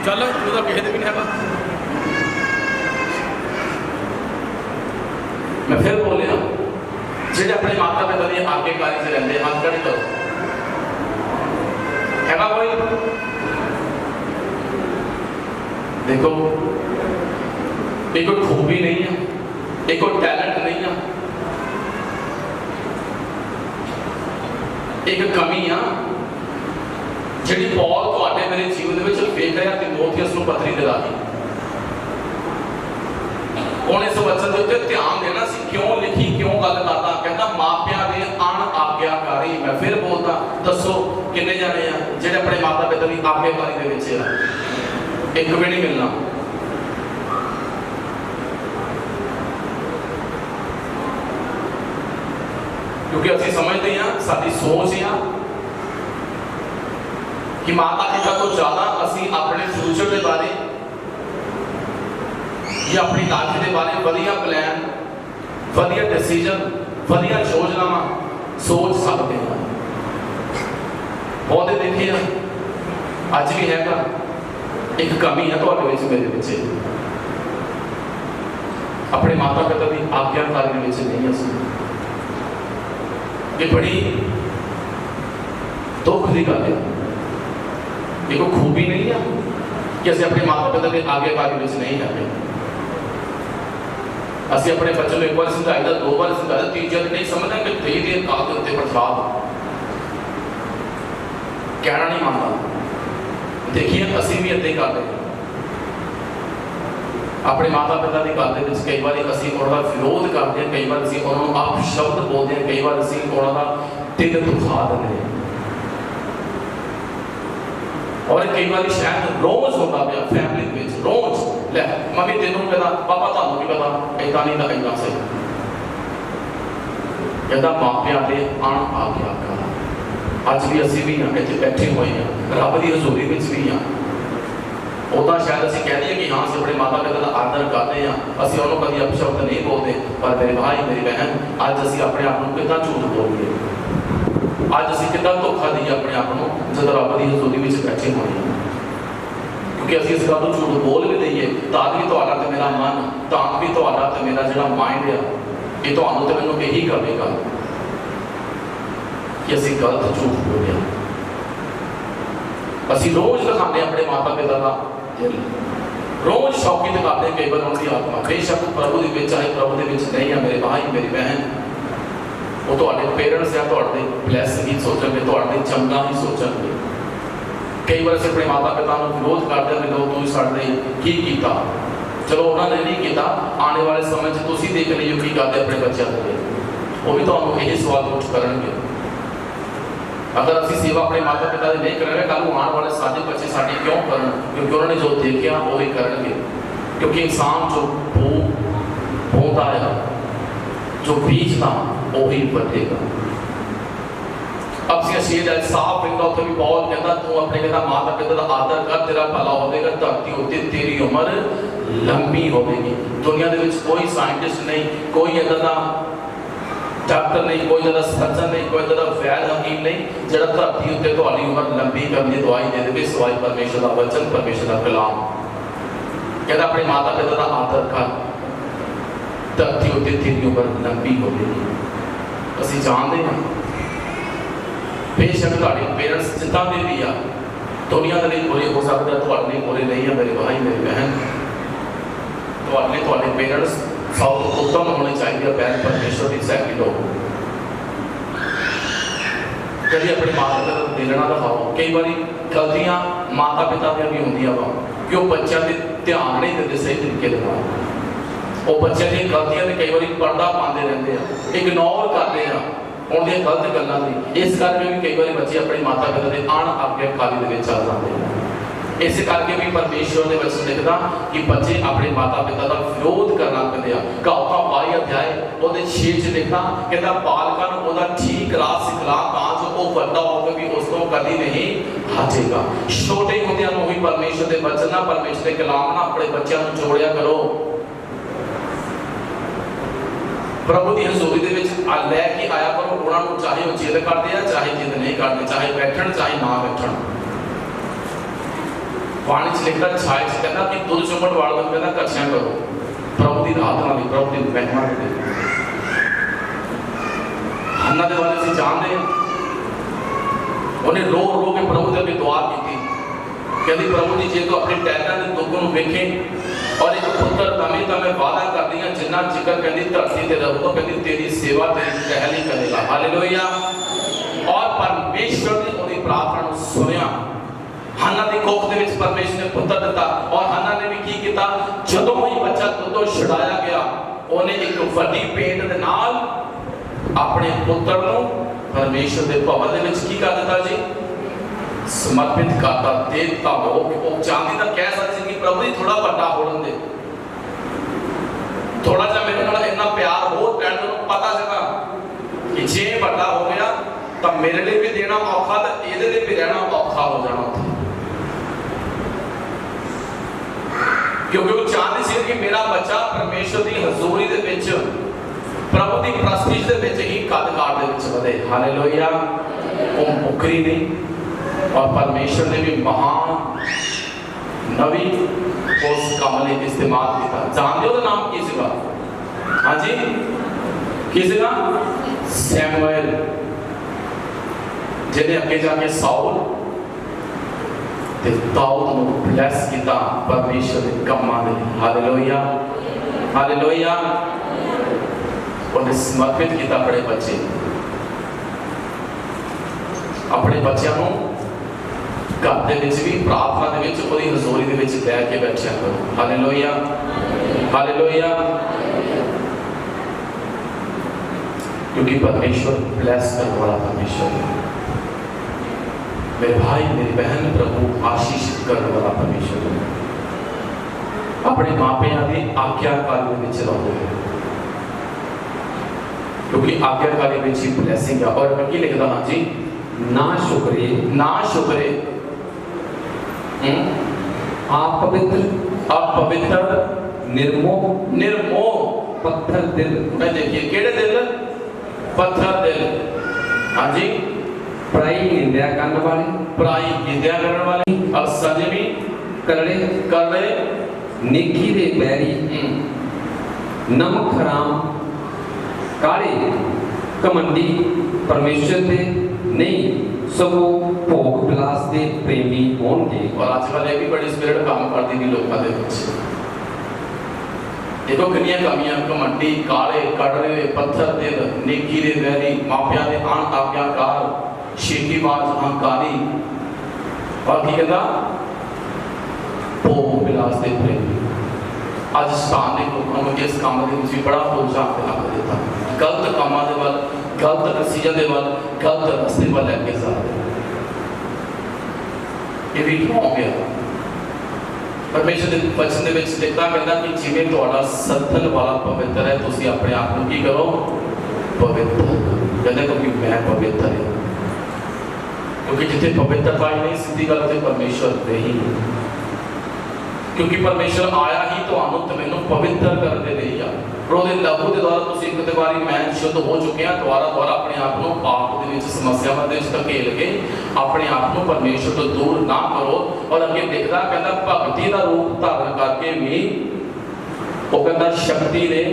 चलो ਉਹਦਾ ਕਿਸੇ ਦੇ ਵੀ ਨਹੀਂ ਹੈਗਾ। मैं फिर बोलिया ਜਿਹੜੇ ਆਪਣੇ ਮਾਤਾ ਪਿਤਾ ਦੀ ਆਗਿਆਕਾਰੀ ਚ ਰਹਿੰਦੇ ਹੱਥ ਖੜੇ ਕਰੋ। ਹੈਗਾ ਕੋਈ? देखो एक कोई खूबी नहीं है, एक कोई टैलेंट नहीं है, एक कमी आ ਜਿਹੜੀ ਪੌਲ ਤੁਹਾਡੇ ਮੇਰੇ ਜੀਵਨ ਦੇ ਵਿੱਚ ਵੇਖ ਰਿਹਾ ਤਿਮੋਥੀਅਸ ਨੂੰ ਪੱਤਰੀ ਦੇ ਰਾਹੀਂ ਉਹਨੇ ਇਸ ਵਚਨ ਦੇ ਉੱਤੇ ਧਿਆਨ ਦੇਣਾ ਸੀ। ਕਿਉਂ ਲਿਖੀ, ਕਿਉਂ ਗੱਲ ਕਰਦਾ? ਕਹਿੰਦਾ ਮਾਪਿਆਂ ਦੇ ਅਣ ਆਗਿਆਕਾਰੀ। ਮੈਂ ਫਿਰ ਬੋਲਦਾ, ਦੱਸੋ ਕਿੰਨੇ ਜਾਣੇ ਆ ਜਿਹੜੇ ਆਪਣੇ ਮਾਤਾ ਪਿਤਾ ਦੀ ਆਗਿਆਕਾਰੀ ਦੇ ਵਿੱਚ ਆ? ਇੱਕ ਵੀ ਨਹੀਂ ਮਿਲਣਾ। ਕਿਉਂਕਿ ਅਸੀਂ ਸਮਝਦੇ ਹਾਂ, ਸਾਡੀ ਸੋਚ ਆ कि माता पिता तो ज्यादा असी अपने फ्यूचर के बारे या अपनी लाइफ के बारे वधिया प्लान, वधिया डिसीजन, वधिया योजनावां सोच सकते हैं। बहुत देखे अज भी हैगा, एक कमी है तुहाडे विच मेरे विच, अपने माता पिता की आग्याकारी विच नहीं। असी ये बड़ी दुख की गल है। देखो खूबी नहीं है कि असं अपने माता पिता के आगेकारी में नहीं करते। असं अपने बच्चों को एक बार समझाई, दो बार समझाया, तीसरी बार नहीं समझना कि धीरे धीरे काल के उत्ते प्रसाद कहना नहीं मानता। देखिए असं भी इदा ही करते अपने माता पिता की गल के। कई बार असं उन्होंने विरोध करते हैं, कई बार असं उन्होंने आप शब्द बोलते हैं, कई बार असं उन्होंने दिल दुखा देते हैं। और कई बार शायद रोज होता पाया फैमिली में, रोज लै मैं भी तेनों कहता पापा तुहानू की पता इदा नहीं था इदा सही। कहता मापिया के अण आग्याकार। अज भी असी भी हाँ इतने बैठे हुए हैं, रब की हजूरी में भी हाँ। उदा शायद असीं कह दईए कि हाँ असीं अपने माता पिता का आदर करते हैं, असीं उन्होंने कभी अपशब्द नहीं बोलते, पर मेरे भाई मेरी बहन अज असीं अपने आप को कितना झूठ बोलीए, अज असीं कितना धोखा दईए अपने आप को जब रब की हजूरी में बैठे होए, क्योंकि असीं इस गल झूठ बोल भी दईए तां भी तुहाडा ते मेरा मन, तां भी तुहाडा ते मेरा जिहड़ा माइंड आ ये तुहानूं ते मैनूं यही कहेगा कि असीं गलत झूठ बोलिया। असीं रोज दिखाते अपने माता पिता का दिल, रोज शौकी दिखाते कई बार उनकी आत्मा, बेशक प्रभु के चाहे प्रभु के नहीं है मेरे भाई मेरी बहन, वो तुहाडे पेरेंट्स है तुहाडे ब्लैस ही सोचणगे, तुहाडे चंगा ही सोचणगे। कई बार असीं अपने माता पिता को विरोध करते हैं, लोग तू साडे की कीता, चलो उन्होंने नहीं किया, आने वाले समय में तुसीं देख लियो की करते अपने बच्चों के, वो भी तुहानूं यही सवाल पूछ करनगे। अगर असीं सेवा अपने माता पिता की नहीं करेंगे, कल आने वाले सारे बच्चे साडी क्यों करन, क्योंकि उन्होंने जो देखा वो ही करेंगे, क्योंकि इंसान जो बोता है, जो बीजता वो ही बढ़ेगा। अब शेर है साफ लिखा, उत्थे भी पौल कहता तू अपने कहता माता पिता का आदर कर, तेरा भला होगा, धरती उत्ते तेरी उम्र लंबी होगी। दुनिया के कोई साइंटिस्ट नहीं, कोई इदा का डॉक्टर नहीं, कोई इदा सर्जन नहीं, कोई इदा वैद हकीम नहीं जो धरती उत्ते तुहाडी उम्र लंबी करने दवाई दे दे, सिवाय परमेश्वर का वचन, परमेश्वर का कलाम। कहता अपने माता पिता का आदर कर, धरती उत्ते तेरी उम्र लंबी होगी। असीं जानते हैं बेशक तुहाडे पेरेंट्स जिदा दे भी आ दुनिया के लिए बुरे हो सकते, तुहाडे लिए बुरे नहीं है मेरे भाई मेरी बहन, तुहाडे पेरेंट्स सब उत्तम होने चाहिए, पहले परमेश्वर की सैकंड हो। कभी अपने माता पिता को दिल ना दिखाओ, कई बार गलतियां माता पिता दी भी होंदियां वा कि वो बच्चों के ध्यान नहीं देते सही तरीके के नाल, वो बच्चों दी गलतियां कई बार पर्दा पाते रहते हैं, इग्नोर करते हैं उनकी गलत गल्लां दी। इस करके भी कई बार बच्चे अपने माता पिता के अणआज्ञाकारी दे चल जाते हैं। इस करके भी परमेश्वर ने वचन लिखता कि बच्चे अपने माता पिता का विरोध करना पैंदे आ। कहावतां 22 अध्याय ਉਹਦੇ 6 ਚ लिखता कहता बालकां ਨੂੰ ਉਹਦਾ ठीक राह सिखला ਤਾਂ ਜੋ ਉਹ ਵੱਡਾ ਹੋ ਕੇ ਵੀ ਉਸ ਤੋਂ ਕਦੀ नहीं ਹਟੇਗਾ। ਛੋਟੇ ਹੁੰਦਿਆਂ ਨੂੰ ਹੀ परमेश्वर ਦੇ वचन ਨਾਲ परमेश्वर ਦੇ ਕਲਾਮ ਨਾਲ ਆਪਣੇ ਬੱਚਿਆਂ ਨੂੰ ਜੋੜਿਆ ਕਰੋ। प्रभु की हजूरी दे विच लैके आया करो, उन्होंने चाहे वो जिद करते हैं चाहे जिद नहीं करते, चाहे बैठन चाहे ना बैठन। पानी च लिखता छाए च कहता कि दुध चुम्बड़ वाले को कहता कच्छियां करो, प्रभु की रात वाली प्रभु की महिमा के लिए। हन्ना दे वाले से जानते हैं, उन्हें रो रो के प्रभु से अगे दुआ की थी, कहती प्रभु जी जे तो अपने टैलेंट के दुख को वेखें और एक पुत्र तमें वादा कर दिया जिन्ना जिक्र कहती धरती ते रहो, कहती तेरी सेवा तेरी टहल ही करेगा। हालेलुया। और परमेश्वर ने उनकी प्रार्थना को सुनिया। हन्ना की कोख दे विच परमेश्वर ने पुत्र दिता और हन्ना ने भी की कीता, जदों ही बच्चा दुधों छुड़ाया गया उन्हें एक वड्डी भेंट दे नाल अपने पुत्र को परमेश्वर के भवन दे विच की कर दिता जी, समर्पित करता देता हो। वो चाहती था कह सकती कि प्रभु जी थोड़ा बड़ा होने दे, थोड़ा सा मेरे नाल इतना प्यार हो, टैंड को पता चला कि जे बड़ा हो गया तो मेरे लिए भी देना औखा, तो ਇਹਦੇ लिए भी रहना औखा हो जाना था। क्योंकि वो चाहती सी कि मेरा बच्चा परमेश्वर की हजूरी दे विच प्रभु की प्रस्तीज दे विच ही कद-काट दे विच ਵਧੇ। हालेलुया। वो मुकरी नहीं और परमेश्वर ने भी महान नवी उस काम ने इस्तेमाल किया। जानते हो नाम की सीगा? हाँ जी की सीगा? सैमुएल, जिन्हें अगे जाके साउल ते दाऊद को ब्लेस किया परमेश्वर के कामां ने। Hallelujah hallelujah. उन्हें समर्पित किया अपने बच्चे, अपने बच्चों को घर दे विच भी प्रार्थना दे विच ओदी हजूरी दे विच लै के बैठिया करो। Hallelujah hallelujah. क्योंकि परमेश्वर ब्लेस करने वाला परमेश्वर है मेरे भाई मेरी बहन, प्रभु आशीषित करने वाला परमेश्वर है। अपने मापियां दी आज्ञाकारी दे विच रहो, क्योंकि आज्ञाकारी विच ही ब्लेसिंग है। और मैं की लिखदा हां जी, ना शुक्रे
अपवित्र
अपवित्र
निर्मोह
निर्मोह
पत्थर दिल।
मैं देखिए केड़े दिल? पत्थर दिल। हाँ जी।
पराई निंदा करने वाले,
पराई निंदा करने वाले, असंयमी,
करड़े
करड़े,
नेकी दे बैरी, नमक हराम, काले, कमंडी, परमेश्वर दे नहीं सगो भोग विलास दे प्रेमी होंगे।
और आजकल ये भी बड़ी स्पिरिट काम करती थी लोगों के विच। देखो कितनी कमियां, कमंडी, काले, कड़वे, पत्थर दिल, नेकी दे बैरी, मापिया दे अण आज्ञाकार, शेखीबाज, अहंकारी, और की कहता भोग विलास दे प्रेमी। आज स्थान ने लोगों को इस काम के विच बड़ा रुझान लग देता, गलत कामां दे वल, गलत डिसीजन दे वल, गलत रस्ते वल लेके जा रहे। ये भी क्यों गया? परमेश्वर के वचन दे विच लिखदा कहंदा कि जिवें तुहाडा सत्तन वाला पवित्र है, तुसीं अपने आप को की करो? पवित्र। कहंदा क्योंकि मैं पवित्र हूं। क्योंकि जिथे पवित्रता ही नहीं, सीधी गल ते परमेश्वर नहीं। क्योंकि परमेश्वर आया ही तुहानू ते मैनू पवित्र करने लई आ। ਉਹਦੇ ਲਹੂ ਦੇ ਦੁਆਰਾ ਤੁਸੀਂ ਇੱਕ ਵਾਰੀ ਮੈਂ ਸ਼ੁੱਧ ਹੋ ਚੁੱਕੇ ਆ। ਦੁਆਰਾ ਆਪਣੇ ਆਪ ਨੂੰ ਪਾਪ ਦੇ ਵਿੱਚ, ਸਮੱਸਿਆਵਾਂ ਦੇ ਵਿੱਚ ਧਕੇਲ ਕੇ ਆਪਣੇ ਆਪ ਨੂੰ ਪਰਮੇਸ਼ਰ ਤੋਂ ਦੂਰ ਨਾ ਕਰੋ। ਔਰ ਅੱਗੇ ਲਿਖਦਾ ਕਹਿੰਦਾ ਭਗਤੀ ਦਾ ਰੂਪ ਧਾਰਨ ਕਰਕੇ ਵੀ ਉਹ ਕਹਿੰਦਾ ਸ਼ਕਤੀ ਦੇ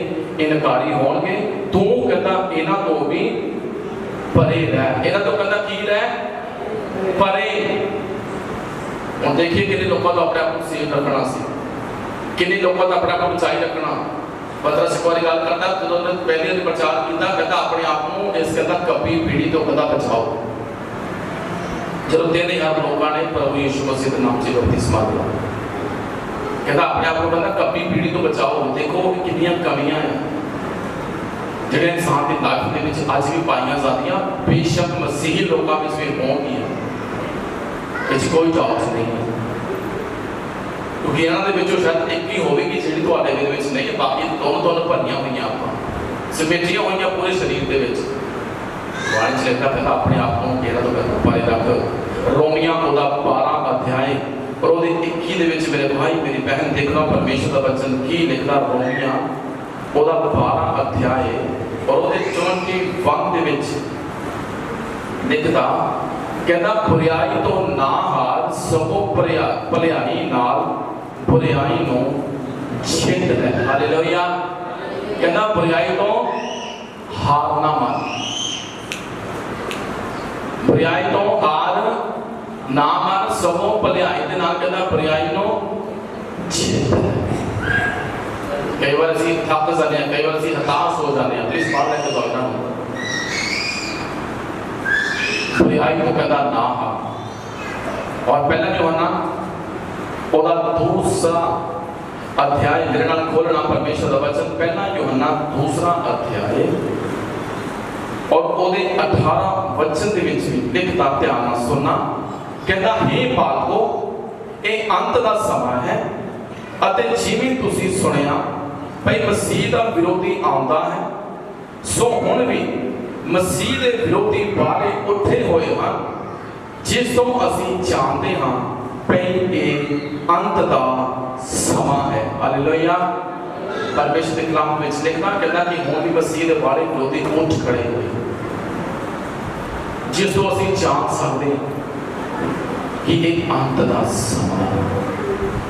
ਇਨਕਾਰੀ ਹੋਣਗੇ। ਤੂੰ ਕਹਿੰਦਾ ਇਹਨਾਂ ਤੋਂ ਵੀ ਪਰੇ ਰਹਿ। ਇਹਨਾਂ ਤੋਂ ਕਹਿੰਦਾ ਕੀ ਰਹਿ? ਪਰੇ। ਹੁਣ ਦੇਖੀਏ ਕਿੰਨੇ ਲੋਕਾਂ ਤੋਂ ਆਪਣੇ ਆਪ ਨੂੰ ਸੇਵ ਰੱਖਣਾ ਸੀ, ਕਿੰਨੇ ਲੋਕਾਂ ਦਾ ਆਪਣੇ ਆਪ ਨੂੰ ਬਚਾਈ ਰੱਖਣਾ। पतरस एक बार गल करता, जो पहले ने प्रचार किया, कहता अपने आप को इस कहता कपी पीढ़ी तो कहता बचाओ। जब 3000 लोगों ने प्रभु यीशु मसीह के नाम से बपतिस्मा लिया, कहता अपने आप को कहता कपी पीढ़ी तो बचाओ। देखो कितनी कमियां हैं जिहड़े इंसान की लाइफ के विच अज भी पाईयां जांदियां। बेशक मसीही लोगों में भी होणगियां, इस कोई डाउट नहीं है। क्योंकि इन्हां दे विचों शायद एक ही होवेगी जिहड़ी तुहाडे दे विच नहीं, बाकी दोनों भरियां होईयां आपां समेटियां होईयां पूरे शरीर दे विच। वाणी च लिखदा कहंदा अपने आप को किहड़ा तो कहंदा परे रख। रोमिया ओदा 12 अध्याय और ओदे 21 दे विच मेरे भाई मेरी बहन देखना परमेश्वर दा वचन की लिखदा। रोमिया ओदा 12 अध्याय और ओदे 21 दे विच लिखदा कहंदा बुराई तो ना हार सगों भलाई नाल बुराई नूं जित लै। हालेलुया। कहंदा बुराई तो हार ना मान, बुराई तो हार ना मान सगों भलाई दे नाल कहंदा बुराई नूं जित लै। कई बार असीं थक जाते हैं, कई बार असीं हताश हो जाते हैं। प्लीज बाहर लेके जाओ ना। बुराई को कहता ना हार। और पहला यूहन्ना ओदा 2 अध्याय मेरे नाल खोलना परमेश्वर दा वचन। पहला यूहन्ना 2 अध्याय और ओदे 18 वचन दे विच भी लिखता, ध्यान नाल सुनना। कहता हे बालको ये अंत दा समा है अते जिवें तुसीं सुनिया भई मसीह दा विरोधी आउंदा है, सो हुण भी मसीह दे विरोधी बारे उठे हुए हैं, जिस तो असीं जानते हाँ भई ये अंत दा समा है। हालेलुया। परमेश्वर के कलाम में लिखना कहता कि हुण भी मसीह दे बारे विरोधी उठ खड़े हुए, जिस तो असीं जान सकते कि ये अंत दा समा है।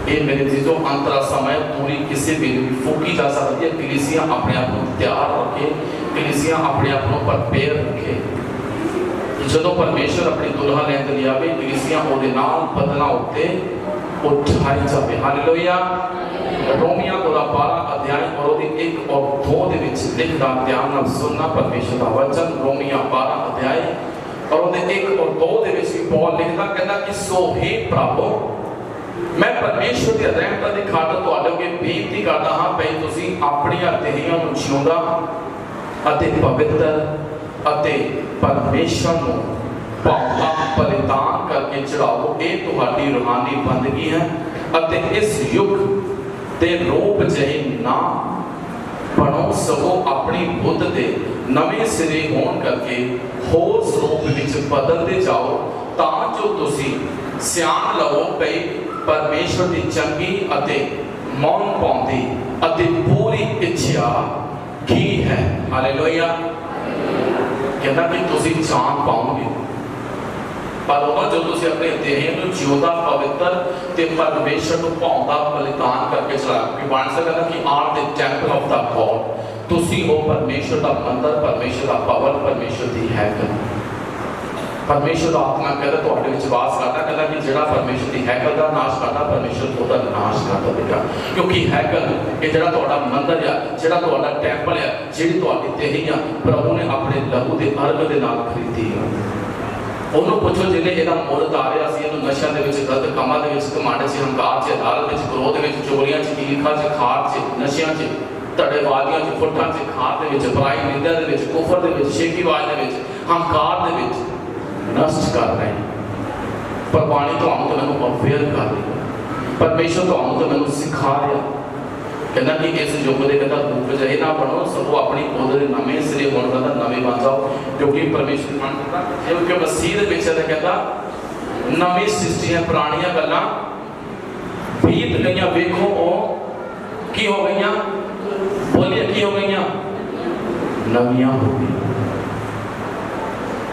ये मेरे जीजों अंत दा समय पूरी किसी भी फूकी जा सकती है। कलीसिया अपने आप को तैयार रखे, कलीसिया अपने आप को प्रिपेयर रखे। जो परमेश्वर अपनी दुल्हन लैंद लिया वे कलीसिया ओदे नाल बदला उत्ते उठाई जावे। हालेलुया। रोमिया ओदा 12 अध्याय और ओदी 1 और 2 दे विच लिखदा, ध्यान नाल सुनना परमेश्वर दा वचन। रोमिया 12 अध्याय और ओदे 1 और 2 दे विच भी पौल लिखदा, कहंदा कि सो हे प्रभु मैं परमेश्वर की रहमत की खातर तुहाडे अगे बेनती करदा हां भई तुसीं अपणीआं देहियां नूं जिउंदा अते पवित्र अते परमेश्वर नूं भावना बलिदान करके चढ़ाओ। ये तुहाडी रूहानी बंदगी है अते इस युग दे रूप जहे ना बनो, सगों अपनी बुद्ध दे नवे सिरे होने करके होर स्वरूप विच बदलते जाओ तां जो तुसी सियाण लवो पई परमेश्वर की चंगी अते मौन पाउंदी अते पूरी इच्छा की है। हालेलुया। कहता कि तुसी जान पाओगे पर उदों जो तुसी अपने देह नूं जिउंदा पवित्र ते परमेश्वर नूं भाउंदा बलिदान करके चलाओ कि बन सकदा कि are the temple of the god. तुसी हो परमेश्वर का मंदिर, परमेश्वर का भवन, परमेश्वर की हैकल। परमेश्वर का आत्मा कहता तुहाडे विच वास करदा, कहता कि जिहड़ा परमेश्वर की हैकल का नाश करदा परमेश्वर ओहदा नाश कर देगा। क्योंकि हैकल ये जिहड़ा तुहाडा मंदिर है, जिहड़ा तुहाडा टेंपल है, जिहड़ी तुहाडी देह है, प्रभु ने अपने लहू के अर्ग दे नाल खरीदी है। ਉਹਨੂੰ ਪੁੱਛੋ ਜਿਹਨੇ ਇਹਦਾ ਮੁੱਲ ਤਾਰਿਆ ਸੀ, ਇਹਨੂੰ ਨਸ਼ਿਆਂ ਦੇ ਵਿੱਚ, ਗਲਤ ਕੰਮਾਂ ਦੇ ਵਿੱਚ, ਘਮੰਡ 'ਚ, ਹੰਕਾਰ 'ਚ, ਅਦਾਲਤ ਵਿੱਚ, ਕ੍ਰੋਧ ਵਿੱਚ, ਚੋਰੀਆਂ 'ਚ, ਈਰਖਾ 'ਚ, ਖਾਰ 'ਚ, ਨਸ਼ਿਆਂ 'ਚ, ਧੜੇਬਾਜ਼ੀਆਂ 'ਚ, ਫੁੱਟਾਂ 'ਚ, ਖਾਰ ਦੇ ਵਿੱਚ, ਬੁਰਾਈ ਨਿੰਦਿਆ ਦੇ ਵਿੱਚ, ਕੁਫਰ ਦੇ ਵਿੱਚ, ਸ਼ੇਖੀਬਾਜ਼ ਦੇ ਵਿੱਚ, ਹੰਕਾਰ ਦੇ ਵਿੱਚ ਨਸ਼ਟ ਕਰ ਰਹੇ ਪਰ ਬਾਣੀ ਤੁਹਾਨੂੰ ਤੇ ਮੈਨੂੰ ਅਵੇਅਰ ਕਰ ਰਹੀ ਹੈ। ਪਰਮੇਸ਼ਰ ਤੁਹਾਨੂੰ ਤੇ ਮੈਨੂੰ ਸਿਖਾ ਰਿਹਾ कहना कि इस युग के कहता रूप जहे ना बनो, सबको अपनी ओदे नवे सिरे होने का नवे बन जाओ। क्योंकि परमेश्वर मान करता क्योंकि मसीह दे विच कहता नवी सृष्टि है, पुरानियां गल्लां बीत गईयां, वेखो ओ की हो गईयां, बोलिए की हो गईयां, नवीयां हो गई।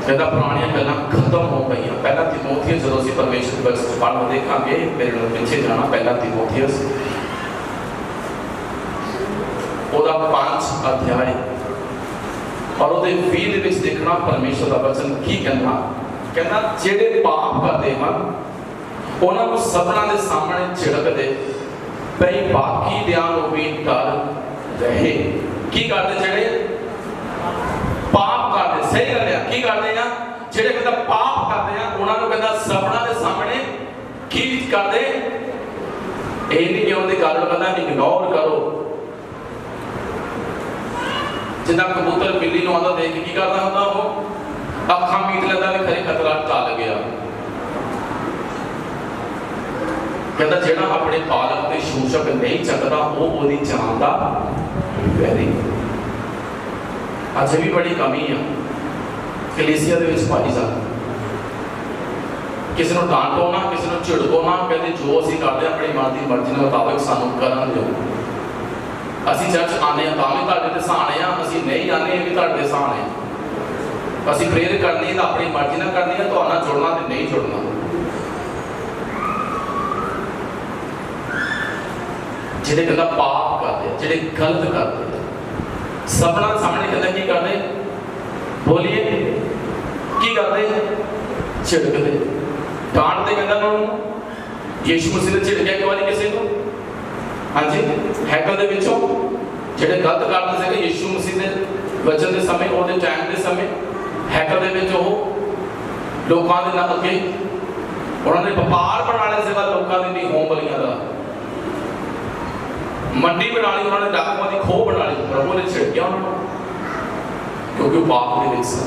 कहता पुरानियां गल्लां खत्म हो गईयां। पहला तीमुथियुस जदों असीं परमेश्वर दे वचन पढ़ देखांगे, मेरे नाल पिछे जाना, पहला तीमुथियुस ਉਹਦਾ 5 ਅਧਿਆਇ और ਉਹਦੇ 20 ਦੇ ਵਿੱਚ ਦੇਖਣਾ ਪਰਮੇਸ਼ਰ ਦਾ ਵਚਨ ਕੀ ਕਹਿੰਦਾ। ਕਹਿੰਦਾ ਜਿਹੜੇ ਪਾਪ ਕਰਦੇ ਹਨ ਉਹਨਾਂ ਨੂੰ ਸਭਨਾਂ ਦੇ ਸਾਹਮਣੇ ਝਿੜਕਦੇ ਪਈ ਬਾਕੀ ਦਿਆਂ ਨੂੰ ਵੀ ਡਰ ਰਹੇ। ਕੀ ਕਰਦੇ ਜਿਹੜੇ ਪਾਪ ਕਰਦੇ, ਸਹੀ ਗੱਲ ਹੈ, ਕੀ ਕਰਦੇ ਆ ਜਿਹੜੇ ਕਹਿੰਦਾ ਪਾਪ ਕਰਦੇ ਆ ਉਹਨਾਂ ਨੂੰ ਕਹਿੰਦਾ ਸਭਨਾਂ ਦੇ ਸਾਹਮਣੇ ਕੀ ਕਰਦੇ। ਇਹ ਨਹੀਂ ਕਿ ਉਹਦੀ ਗੱਲ ਨੂੰ ਕਹਿੰਦਾ ਇਗਨੋਰ ਕਰੋ। जिन्ना कबूतर बिल्ली नूं आंदा देख के की करदा हुंदा, वो अखां मीट लैंदा भी खरे खतरा टल गया। कहता जिहड़ा अपने पालक ते शोषक नहीं चकदा वो ओदी जान दा वैरी। अज भी बड़ी कमी है कलीसिया दे विच पाई जाती। किसी नूं डांटो ना, किसी नूं झिड़को ना, कहते जो असीं करदे अपनी मन दी मर्जी दे मुताबिक सानूं करन दिओ। ਅਸੀਂ ਚਰਚ ਆਨੇ ਆ ਤਾਂ ਵੀ ਤੁਹਾਡੇ ਤੇ ਸਹਾਣੇ ਆ, ਅਸੀਂ ਨਹੀਂ ਆਨੇ ਵੀ ਤੁਹਾਡੇ ਸਹਾਣੇ ਆ। ਅਸੀਂ ਪ੍ਰੇਅਰ ਕਰਨੀ ਤਾਂ ਆਪਣੀ ਮਰਜ਼ੀ ਨਾਲ ਕਰਨੀ ਆ, ਤੁਹਾਡੇ ਨਾਲ ਜੁੜਨਾ ਤੇ ਨਹੀਂ ਜੁੜਨਾ। ਜਿਹੜੇ ਕਹਿੰਦਾ ਪਾਪ ਕਰਦੇ, ਜਿਹੜੇ ਗਲਤ ਕਰਦੇ, ਸਭਨਾਂ ਸਾਹਮਣੇ ਕਹਿੰਦਾ ਕੀ ਕਰਦੇ, ਬੋਲੀਏ ਕੀ ਕਰਦੇ, ਝਿੜਕਦੇ, ਡਾਂਟਦੇ। ਕਹਿੰਦਾ ਉਹਨੂੰ ਯੀਸ਼ੂ ਮਸੀਹ ਨੇ ਝਿੜਕਿਆ ਇੱਕ ਵਾਰੀ ਕਿਸੇ ਨੂੰ, ਹਾਂਜੀ ਹੈਕਲ ਦੇ ਵਿੱਚੋਂ ਜਿਹੜੇ ਗਲਤ ਕਰਦੇ ਸੀਗੇ ਯੀਸ਼ੂ ਮਸੀਹ ਦੇ ਵਚਨ ਦੇ ਸਮੇਂ, ਉਹਦੇ ਟਾਈਮ ਦੇ ਸਮੇਂ ਹੈਕਲ ਦੇ ਵਿੱਚ ਉਹ ਲੋਕਾਂ ਦੇ ਨਾਲ ਅੱਗੇ ਉਹਨਾਂ ਨੇ ਵਪਾਰ ਬਣਾ ਲਿਆ ਸੀਗਾ, ਲੋਕਾਂ ਦੀ ਹੋਮ ਬਲੀਆਂ ਦਾ ਮੰਡੀ ਬਣਾ ਲਈ, ਉਹਨਾਂ ਨੇ ਡਾਕੂਆਂ ਦੀ ਖੋਹ ਬਣਾ ਲਈ। ਪ੍ਰਭੂ ਨੇ ਛਿੜਕਿਆ ਉਹਨਾਂ ਨੂੰ ਕਿਉਂਕਿ ਉਹ ਪਾਪ ਦੇ ਵਿੱਚ ਸੀ।